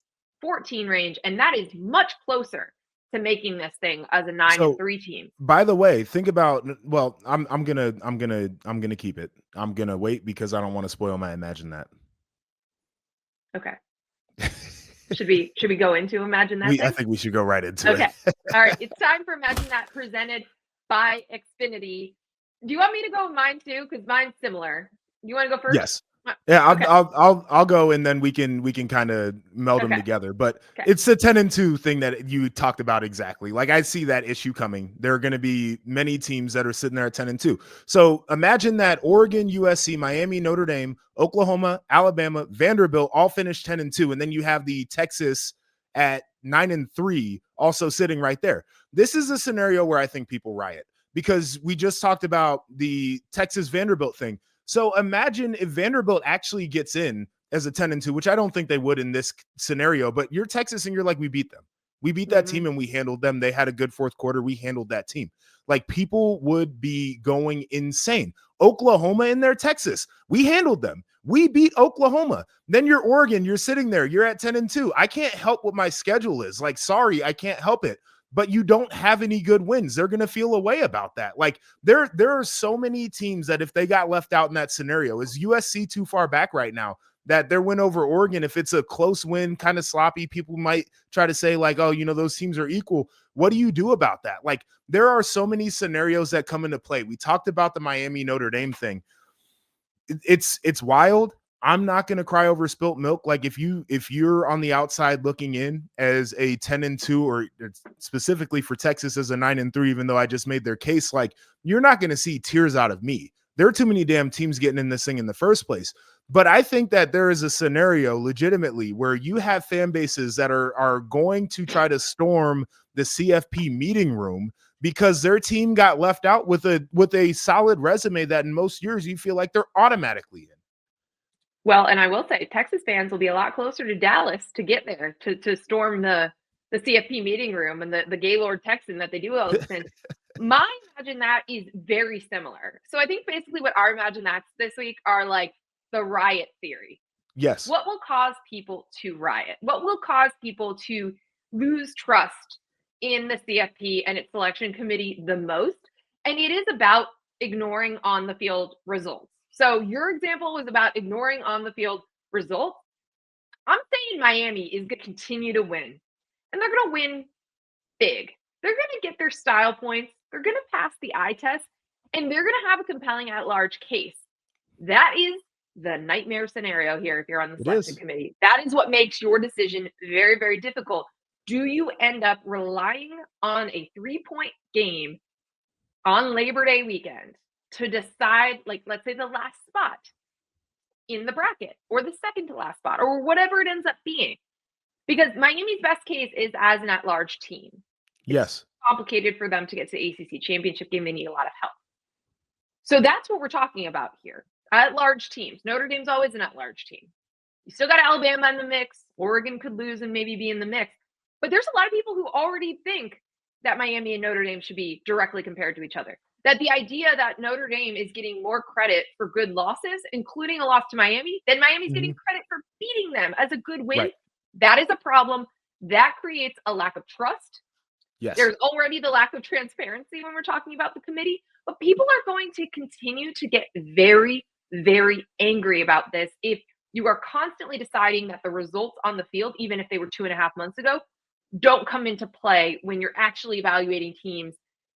13-14 range. And that is much closer to making this thing as a 9-3 team. By the way, think about, well, I'm gonna keep it. I'm gonna wait because I don't want to spoil my Imagine That. Okay. Should we go into Imagine That? I think we should go right into it. Okay. All right. It's time for Imagine That, presented by Xfinity. Do you want me to go with mine too? Because mine's similar. You want to go first? Yes. Yeah, I'll go, and then we can kind of meld them together. But it's the 10-2 thing that you talked about exactly. Like I see that issue coming. There are going to be many teams that are sitting there at 10-2. So imagine that Oregon, USC, Miami, Notre Dame, Oklahoma, Alabama, Vanderbilt all finished 10-2, and then you have the Texas at 9-3 also sitting right there. This is a scenario where I think people riot because we just talked about the Texas Vanderbilt thing. So imagine if Vanderbilt actually gets in as a 10-2, which I don't think they would in this scenario, but you're Texas and you're like, we beat them. We beat that team and we handled them. They had a good fourth quarter. We handled that team. Like people would be going insane. Oklahoma in there, Texas. We handled them. We beat Oklahoma. Then you're Oregon. You're sitting there. You're at 10-2. I can't help what my schedule is. Like, sorry, I can't help it. But you don't have any good wins. They're going to feel a way about that. Like there are so many teams that if they got left out in that scenario, is USC too far back right now that their win over Oregon, if it's a close win, kind of sloppy, people might try to say like, oh, you know, those teams are equal. What do you do about that? Like there are so many scenarios that come into play. We talked about the Miami Notre Dame thing. It's wild. I'm not going to cry over spilt milk. Like if you're on the outside looking in as a 10-2, or specifically for Texas as a 9-3, even though I just made their case, like you're not going to see tears out of me. There are too many damn teams getting in this thing in the first place. But I think that there is a scenario legitimately where you have fan bases that are going to try to storm the CFP meeting room because their team got left out with a solid resume that in most years you feel like they're automatically in. Well, and I will say Texas fans will be a lot closer to Dallas to get there, to storm the CFP meeting room and the Gaylord Texan that they do all those things. My Imagine That is very similar. So I think basically what our Imagine That's this week are like the riot theory. Yes. What will cause people to riot? What will cause people to lose trust in the CFP and its selection committee the most? And it is about ignoring on the field results. So your example was about ignoring on the field results. I'm saying Miami is going to continue to win, and they're going to win big. They're going to get their style points. They're going to pass the eye test, and they're going to have a compelling at-large case. That is the nightmare scenario here if you're on the selection committee. That is what makes your decision very, very difficult. Do you end up relying on a 3-point game on Labor Day weekend to decide, like, let's say the last spot in the bracket or the second to last spot or whatever it ends up being. Because Miami's best case is as an at-large team. Yes. Complicated for them to get to the ACC championship game. They need a lot of help. So that's what we're talking about here. At-large teams. Notre Dame's always an at-large team. You still got Alabama in the mix. Oregon could lose and maybe be in the mix. But there's a lot of people who already think that Miami and Notre Dame should be directly compared to each other. That the idea that Notre Dame is getting more credit for good losses, including a loss to Miami, than Miami's getting credit for beating them as a good win. Right. That is a problem. That creates a lack of trust. Yes. There's already the lack of transparency when we're talking about the committee. But people are going to continue to get very, very angry about this if you are constantly deciding that the results on the field, even if they were 2.5 months ago, don't come into play when you're actually evaluating teams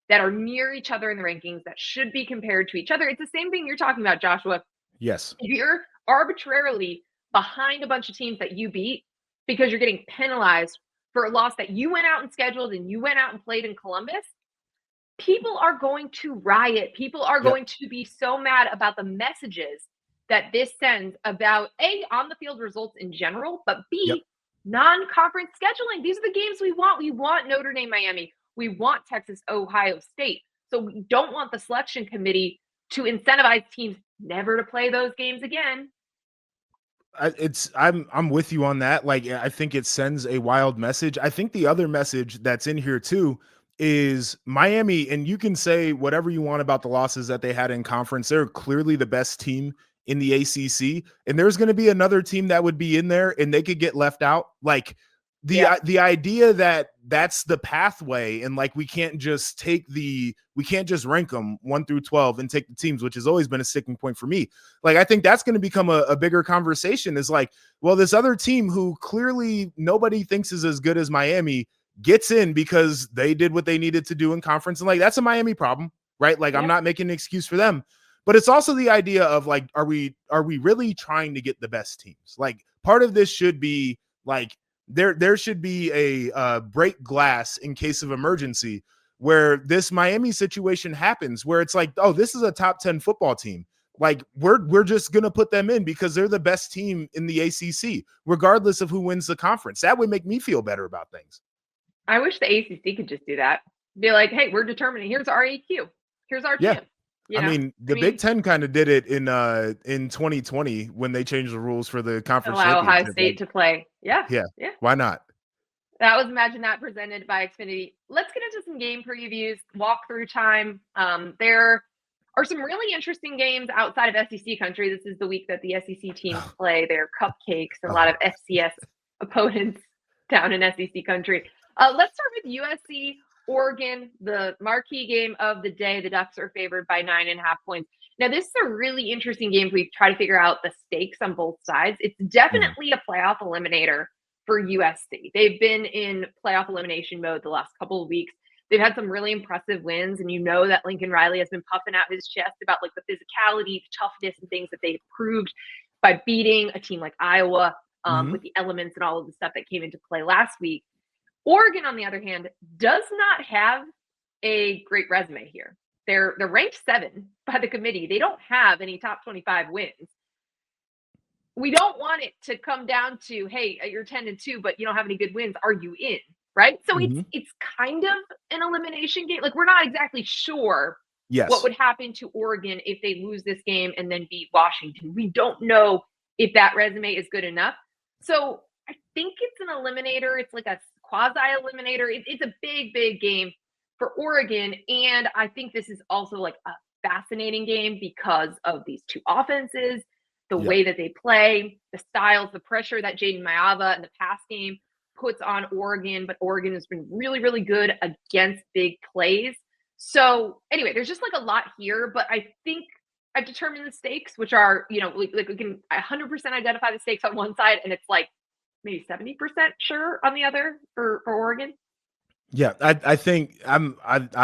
that are near each other in the rankings that should be compared to each other. It's the same thing you're talking about, Joshua. Yes. If you're arbitrarily behind a bunch of teams that you beat because you're getting penalized for a loss that you went out and scheduled and you went out and played in Columbus, people are going to riot. People are going to be so mad about the messages that this sends about A, on the field results in general, but B, non-conference scheduling. These are the games we want. We want Notre Dame, Miami. We want Texas, Ohio State. So we don't want the selection committee to incentivize teams never to play those games again. I'm with you on that. Like, I think it sends a wild message. I think the other message that's in here too is Miami, and you can say whatever you want about the losses that they had in conference. They're clearly the best team in the ACC, and there's going to be another team that would be in there and they could get left out. Like the idea that that's the pathway, and like we can't just rank them 1 through 12 and take the teams, which has always been a sticking point for me. Like, I think that's going to become a bigger conversation, is like, well, this other team who clearly nobody thinks is as good as Miami gets in because they did what they needed to do in conference. And like, that's a Miami problem, right? Like, I'm not making an excuse for them, but it's also the idea of like, are we really trying to get the best teams? Like, part of this should be like, there should be a break glass in case of emergency, where this Miami situation happens, where it's like, oh, this is a top 10 football team. Like, we're just going to put them in because they're the best team in the ACC, regardless of who wins the conference. That would make me feel better about things. I wish the ACC could just do that. Be like, hey, we're determining. Here's our AQ. Here's our champ. You know? I mean, Big Ten kind of did it in 2020 when they changed the rules for the conference. Allow Ohio State to play. Yeah. Why not? That was Imagine That, presented by Xfinity. Let's get into some game previews, walkthrough time. There are some really interesting games outside of SEC country. This is the week that the SEC teams play their cupcakes and a lot of FCS opponents down in SEC country. Let's start with USC, Oregon, the marquee game of the day. The Ducks are favored by 9.5 points. Now, this is a really interesting game if we try to figure out the stakes on both sides. It's definitely a playoff eliminator for USC. They've been in playoff elimination mode the last couple of weeks. They've had some really impressive wins, and you know that Lincoln Riley has been puffing out his chest about like the physicality, the toughness, and things that they've proved by beating a team like Iowa with the elements and all of the stuff that came into play last week. Oregon, on the other hand, does not have a great resume here. They're ranked 7 by the committee. They don't have any top 25 wins. We don't want it to come down to, hey, you're 10-2, but you don't have any good wins. Are you in? Right? So it's kind of an elimination game. Like, we're not exactly sure what would happen to Oregon if they lose this game and then beat Washington. We don't know if that resume is good enough. So I think it's an eliminator. It's like a quasi-eliminator. It's a big, big game for Oregon. And I think this is also like a fascinating game because of these two offenses, the way that they play, the styles, the pressure that Jaden Mayava in the pass game puts on Oregon. But Oregon has been really, really good against big plays. So anyway, there's just like a lot here. But I think I've determined the stakes, which are, you know, like we can 100% identify the stakes on one side, and it's like maybe 70% sure on the other for Oregon. Yeah, I think I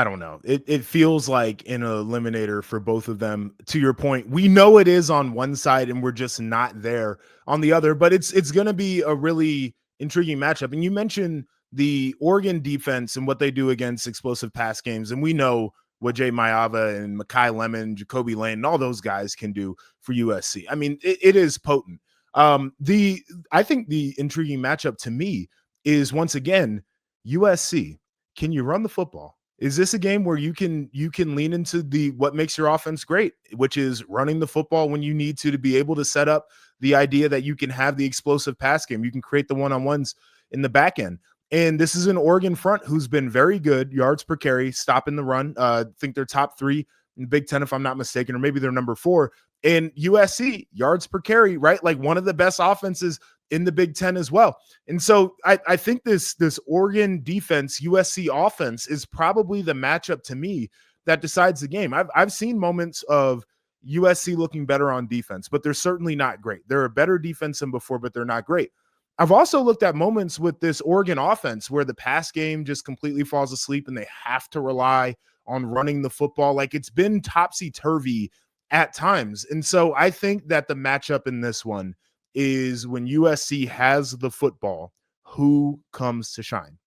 don't know. It feels like an eliminator for both of them. To your point, we know it is on one side and we're just not there on the other, but it's going to be a really intriguing matchup. And you mentioned the Oregon defense and what they do against explosive pass games, and we know what Jay Mayava and Makai Lemon, Jacoby Lane, and all those guys can do for USC. I mean, it is potent. I think the intriguing matchup to me is, once again, USC. Can you run the football? Is this a game where you can lean into what makes your offense great, which is running the football when you need to be able to set up the idea that you can have the explosive pass game. You can create the one-on-ones in the back end. And this is an Oregon front who's been very good, yards per carry, stopping the run. I think they're top 3 in the Big Ten, if I'm not mistaken, or maybe they're number 4. And USC, yards per carry, right? Like one of the best offenses in the Big Ten as well. And so I think this Oregon defense, USC offense is probably the matchup to me that decides the game. I've seen moments of USC looking better on defense, but they're certainly not great. They're a better defense than before, but they're not great. I've also looked at moments with this Oregon offense where the pass game just completely falls asleep and they have to rely on running the football. Like it's been topsy-turvy at times. And so I think that the matchup in this one is when USC has the football, who comes to shine?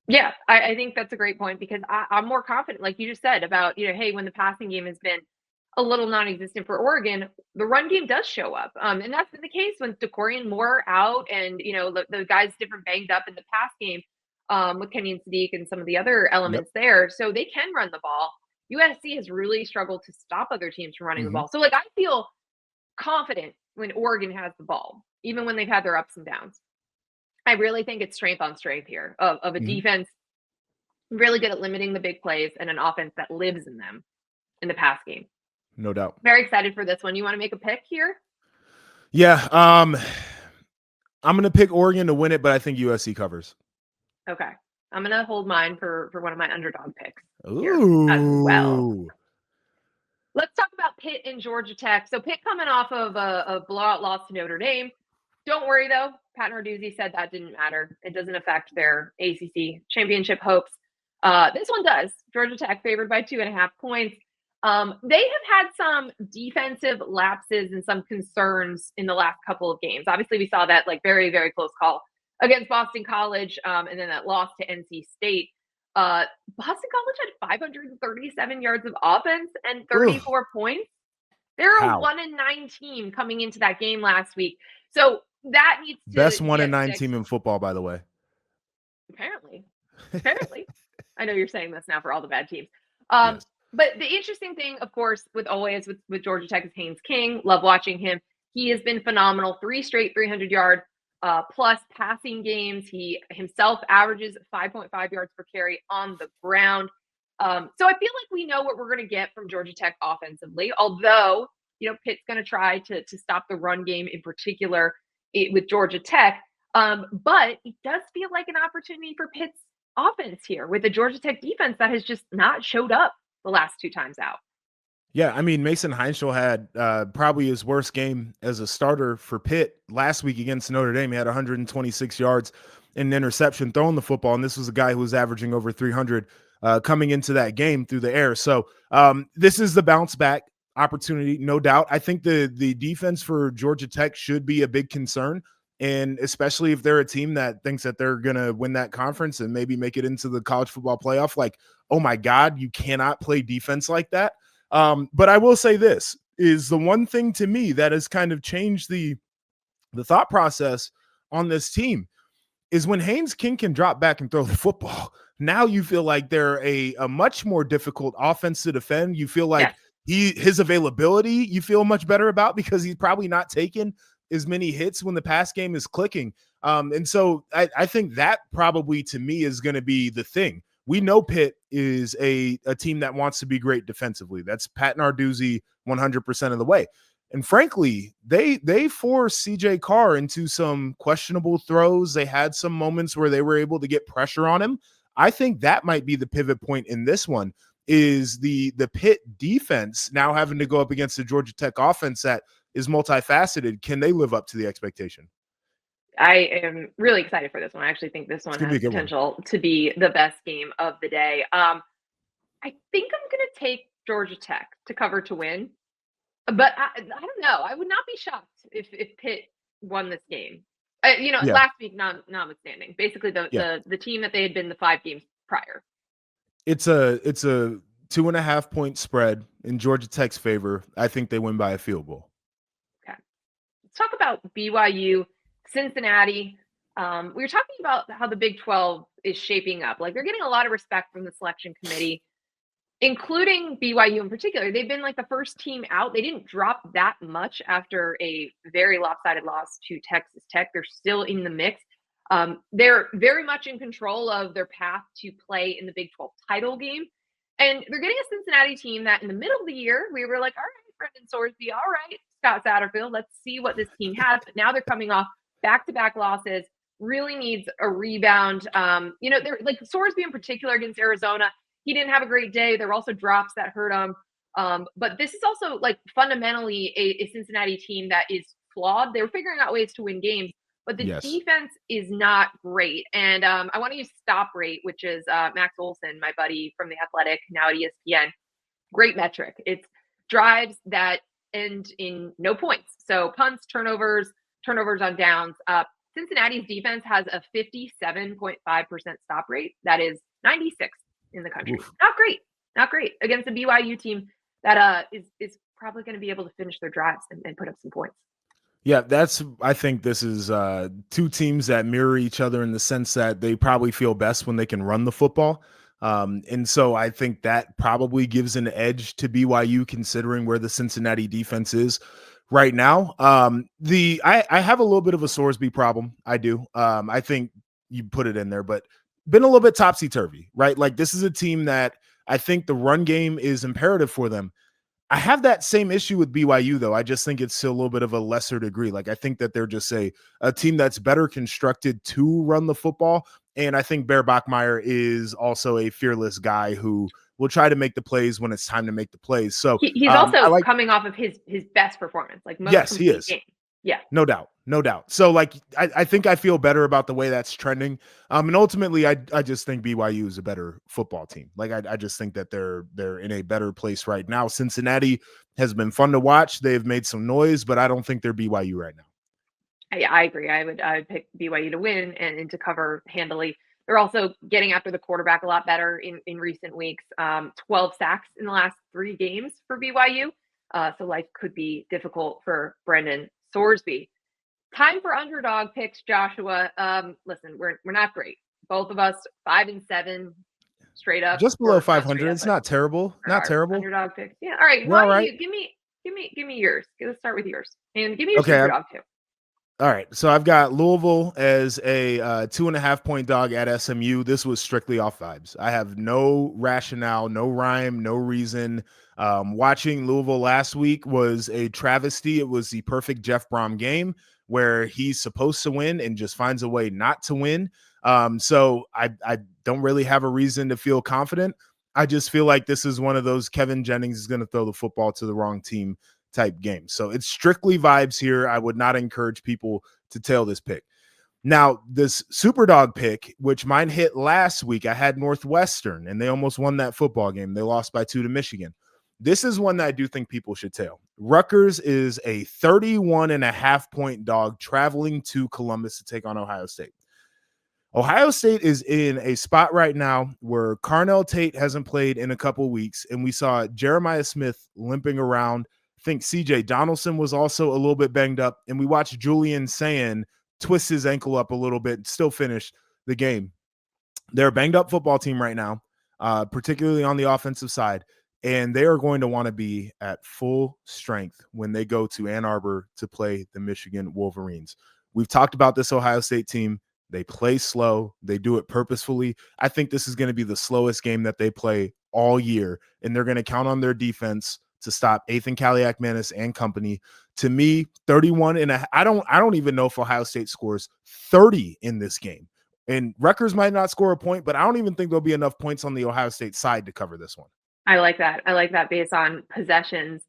Yeah, I think that's a great point because I'm more confident, like you just said, about, hey, when the passing game has been a little non-existent for Oregon, the run game does show up. And that's been the case when DeCorian Moore out and, the guys different banged up in the pass game with Kenyon Sadiq and some of the other elements there. So they can run the ball. USC has really struggled to stop other teams from running the ball. So I feel confident when Oregon has the ball, even when they've had their ups and downs. I really think it's strength on strength here of a defense really good at limiting the big plays and an offense that lives in them in the pass game. No doubt. Very excited for this one. You want to make a pick here? Yeah. I'm going to pick Oregon to win it, but I think USC covers. Okay. I'm going to hold mine for one of my underdog picks here as well. Let's talk about Pitt and Georgia Tech. So Pitt coming off of a blowout loss to Notre Dame. Don't worry, though. Pat Narduzzi said that didn't matter. It doesn't affect their ACC championship hopes. This one does. Georgia Tech favored by 2.5 points. They have had some defensive lapses and some concerns in the last couple of games. Obviously, we saw that very, very close call against Boston College, and then that loss to NC State. Boston College had 537 yards of offense and 34 points. They're a 1-9 team coming into that game last week. So that needs to best 1-9 team in football, by the way. Apparently. I know you're saying this now for all the bad teams. Yes. But the interesting thing, of course, with Georgia Tech is Haynes King. Love watching him. He has been phenomenal. 3 straight 300-yard plus passing games. He himself averages 5.5 yards per carry on the ground. So I feel like we know what we're going to get from Georgia Tech offensively, although, Pitt's going to try to stop the run game in particular with Georgia Tech. But it does feel like an opportunity for Pitt's offense here with the Georgia Tech defense that has just not showed up the last 2 times out. Yeah, I mean, Mason Heinschel had probably his worst game as a starter for Pitt last week against Notre Dame. He had 126 yards and an interception throwing the football, and this was a guy who was averaging over 300 coming into that game through the air. So this is the bounce back opportunity, no doubt. I think the defense for Georgia Tech should be a big concern, and especially if they're a team that thinks that they're going to win that conference and maybe make it into the college football playoff. Like, oh my God, you cannot play defense like that. But I will say this is the one thing to me that has kind of changed the thought process on this team is when Haynes King can drop back and throw the football. Now you feel like they're a much more difficult offense to defend. You feel like his availability you feel much better about because he's probably not taking as many hits when the pass game is clicking. And so I think that probably to me is going to be the thing. We know Pitt is a team that wants to be great defensively. That's Pat Narduzzi 100% of the way. And frankly, they forced CJ Carr into some questionable throws. They had some moments where they were able to get pressure on him. I think that might be the pivot point in this one is the Pitt defense now having to go up against the Georgia Tech offense that is multifaceted. Can they live up to the expectation? I am really excited for this one. I actually think this one has potential to be the best game of the day. I think I'm going to take Georgia Tech to cover to win, but I don't know. I would not be shocked if Pitt won this game. Last week, notwithstanding, basically the team that they had been the 5 games prior. It's a 2.5 point spread in Georgia Tech's favor. I think they win by a field goal. Okay. Let's talk about BYU, Cincinnati. We were talking about how the Big 12 is shaping up. Like, they're getting a lot of respect from the selection committee, including BYU in particular. They've been like the first team out. They didn't drop that much after a very lopsided loss to Texas Tech. They're still in the mix. They're very much in control of their path to play in the Big 12 title game. And they're getting a Cincinnati team that in the middle of the year, we were like, all right, Brendan Sorsby, all right, Scott Satterfield, let's see what this team has. But now they're coming off back-to-back losses, really needs a rebound. They're like Sorsby in particular against Arizona. He didn't have a great day. There were also drops that hurt him. But this is also like fundamentally a Cincinnati team that is flawed. They were figuring out ways to win games, but the defense is not great. And I want to use stop rate, which is Max Olson, my buddy from The Athletic, now at ESPN. Great metric. It's drives that end in no points. So punts, turnovers on downs. Cincinnati's defense has a 57.5% stop rate. That is 96th in the country. Oof. Not great against a BYU team that is probably going to be able to finish their drives and put up some points. Yeah, I think this is two teams that mirror each other in the sense that they probably feel best when they can run the football. And so I think that probably gives an edge to BYU considering where the Cincinnati defense is right now. I have a little bit of a Sorsby problem. I do. I think you put it in there, but been a little bit topsy-turvy, right? Like, this is a team that I think the run game is imperative for them. I have that same issue with BYU, though. I just think it's still a little bit of a lesser degree. Like, I think that they're just a team that's better constructed to run the football. And I think Bear Bachmeier is also a fearless guy who will try to make the plays when it's time to make the plays. So he's also coming off of his best performance. Like, most he is. Game. Yeah, no doubt. So like, I think I feel better about the way that's trending. And ultimately, I just think BYU is a better football team. Like, I just think that they're in a better place right now. Cincinnati has been fun to watch. They've made some noise, but I don't think they're BYU right now. I agree. I would pick BYU to win and to cover handily. They're also getting after the quarterback a lot better in recent weeks. 12 sacks in the last 3 games for BYU. So life could be difficult for Brendan Sorsby. Time for underdog picks, Joshua. Listen, we're not great. Both of us 5-7 straight up. Just below 500. It's not terrible. Not terrible. Underdog picks. Yeah. All right. All right. Give me yours. Let's start with yours. And give me your underdog too. All right. So I've got Louisville as a 2.5 point dog at SMU. This was strictly off vibes. I have no rationale, no rhyme, no reason. Watching Louisville last week was a travesty. It was the perfect Jeff Brom game where he's supposed to win and just finds a way not to win. So I don't really have a reason to feel confident. I just feel like this is one of those Kevin Jennings is going to throw the football to the wrong team type games. So it's strictly vibes here. I would not encourage people to tail this pick. Now, this Superdog pick, which mine hit last week, I had Northwestern, and they almost won that football game. They lost by 2 to Michigan. This is one that I do think people should tail. Rutgers is a 31.5 point dog traveling to Columbus to take on Ohio State. Ohio State is in a spot right now where Carnell Tate hasn't played in a couple weeks, and we saw Jeremiah Smith limping around. I think CJ Donaldson was also a little bit banged up, and we watched Julian Sayin twist his ankle up a little bit and still finish the game. They're a banged up football team right now, particularly on the offensive side, and they are going to want to be at full strength when they go to Ann Arbor to play the Michigan Wolverines. We've talked about this Ohio State team. They play slow. They do it purposefully. I think this is going to be the slowest game that they play all year, and they're going to count on their defense to stop Ethan Kaliak-Manis and company. To me, 31 and I don't even know if Ohio State scores 30 in this game. And Rutgers might not score a point, but I don't even think there'll be enough points on the Ohio State side to cover this one. I like that. I like that based on possessions.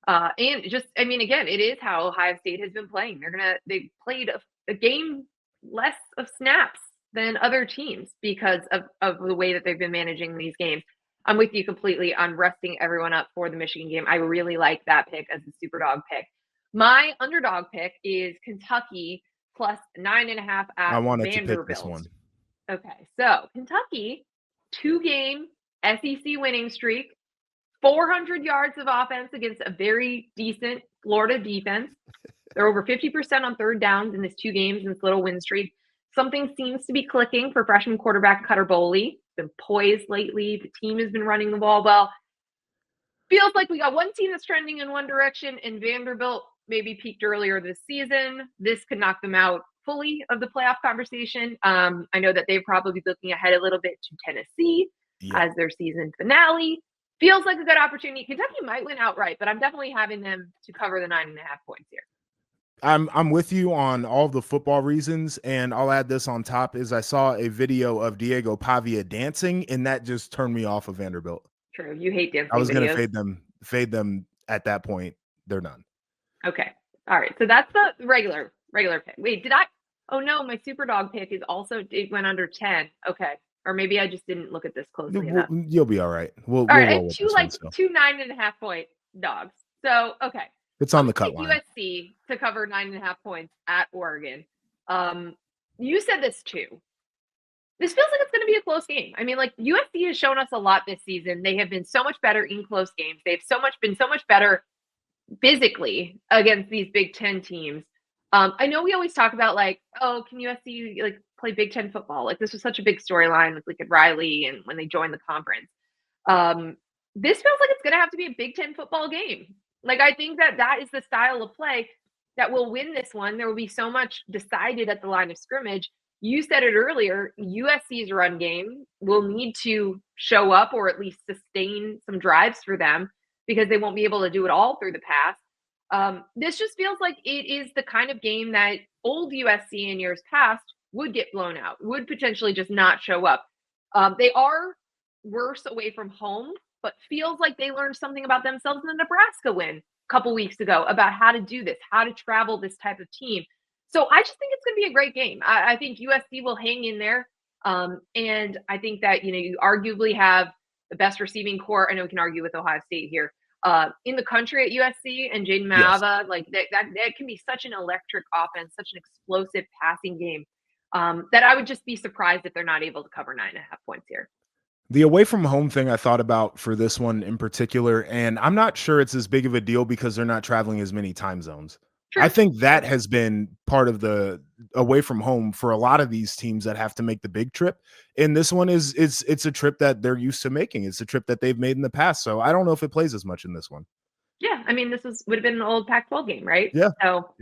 And just, I mean, again, it is how Ohio State has been playing. They played a game less of snaps than other teams because of the way that they've been managing these games. I'm with you completely on resting everyone up for the Michigan game. I really like that pick as the Superdog pick. My underdog pick is Kentucky plus 9.5 at I wanted Vanderbilt. to pick this one. Okay, so Kentucky, 2-game SEC winning streak. 400 yards of offense against a very decent Florida defense. They're over 50% on third downs in these 2 games in this little win streak. Something seems to be clicking for freshman quarterback Cutter Boley. Been poised lately. The team has been running the ball well. Feels like we got one team that's trending in one direction, and Vanderbilt maybe peaked earlier this season. This could knock them out fully of the playoff conversation. I know that they're probably looking ahead a little bit to Tennessee as their season finale. Feels like a good opportunity. Kentucky might win outright, but I'm definitely having them to cover the 9.5 points here. I'm with you on all the football reasons, and I'll add this on top is I saw a video of Diego Pavia dancing, and that just turned me off of Vanderbilt. True. You hate dancing I was going videos. to fade them at that point. They're done. Okay. All right. So that's the regular pick. Wait, did I? Oh no, my Superdog pick is also, it went under 10. Okay. Or maybe I just didn't look at this closely enough. You'll be all right. We'll all right. roll I with have this one, two 9.5 point dogs. So, okay. It's on the cut line. USC to cover 9.5 points at Oregon. You said this too. This feels like it's going to be a close game. I mean, like USC has shown us a lot this season. They have been so much better in close games. They've been so much better physically against these Big Ten teams. I know we always talk about like, oh, can USC like play Big Ten football? Like this was such a big storyline with like Riley and when they joined the conference. This feels like it's going to have to be a Big Ten football game. Like I think that is the style of play that will win this one. There will be so much decided at the line of scrimmage. You said it earlier, USC's run game will need to show up or at least sustain some drives for them because they won't be able to do it all through the pass. This just feels like it is the kind of game that old USC in years past would get blown out, would potentially just not show up. They are worse away from home, but feels like they learned something about themselves in the Nebraska win a couple weeks ago about how to do this, how to travel this type of team. So I just think it's going to be a great game. I think USC will hang in there. And I think that, you arguably have the best receiving core. I know we can argue with Ohio State here in the country at USC and Jaden Ma'ava. Yes. Like that can be such an electric offense, such an explosive passing game that I would just be surprised if they're not able to cover 9.5 points here. The away from home thing I thought about for this one in particular, and I'm not sure it's as big of a deal because they're not traveling as many time zones. True. I think that has been part of the away from home for a lot of these teams that have to make the big trip. And this one it's a trip that they're used to making. It's a trip that they've made in the past. So I don't know if it plays as much in this one. Yeah. I mean, would have been an old Pac-12 game, right? Yeah. So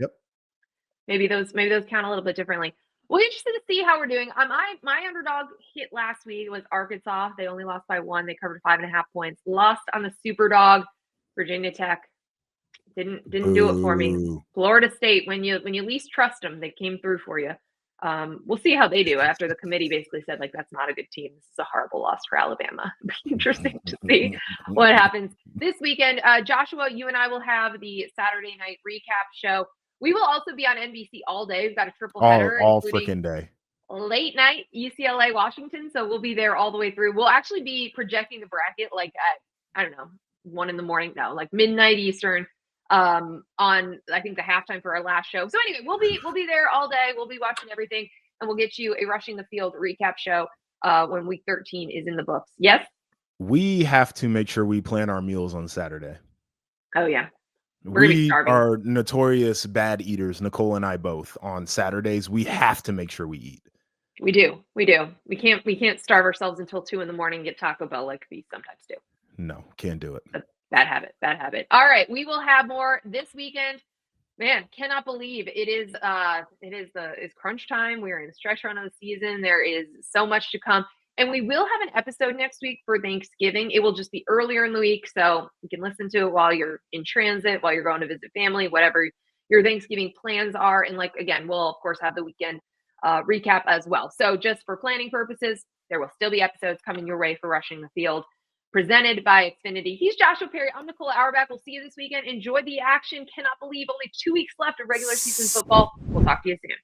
maybe those count a little bit differently. We're interested to see how we're doing. My underdog hit last week was Arkansas. They only lost by 1. They covered 5.5 points. Lost on the Superdog. Virginia Tech didn't do it for me. Florida State, when you least trust them, they came through for you. We'll see how they do after the committee basically said like that's not a good team. This is a horrible loss for Alabama. It'll be interesting to see what happens this weekend. Joshua, you and I will have the Saturday night recap show. We will also be on NBC all day. We've got a triple header all freaking day. Late night UCLA Washington, so we'll be there all the way through. We'll actually be projecting the bracket like at 1 a.m. No, like midnight Eastern. On I think the halftime for our last show. So anyway, we'll be there all day. We'll be watching everything, and we'll get you a Rushing the Field recap show when week 13 is in the books. Yes, we have to make sure we plan our meals on Saturday. Oh yeah. We are notorious bad eaters, Nicole and I both. On Saturdays, we have to make sure we eat. We do. We can't starve ourselves until 2 a.m. and get Taco Bell like we sometimes do. No, can't do it. Bad habit. All right, we will have more this weekend. Man, cannot believe it is crunch time. We're in the stretch run of the season. There is so much to come. And we will have an episode next week for Thanksgiving. It will just be earlier in the week, so you can listen to it while you're in transit, while you're going to visit family, whatever your Thanksgiving plans are. And again, we'll of course have the weekend recap as well. So just for planning purposes, there will still be episodes coming your way for Rushing the Field, presented by Xfinity. He's Joshua Perry. I'm Nicole Auerbach. We'll see you this weekend. Enjoy the action. Cannot believe only 2 weeks left of regular season football. We'll talk to you soon.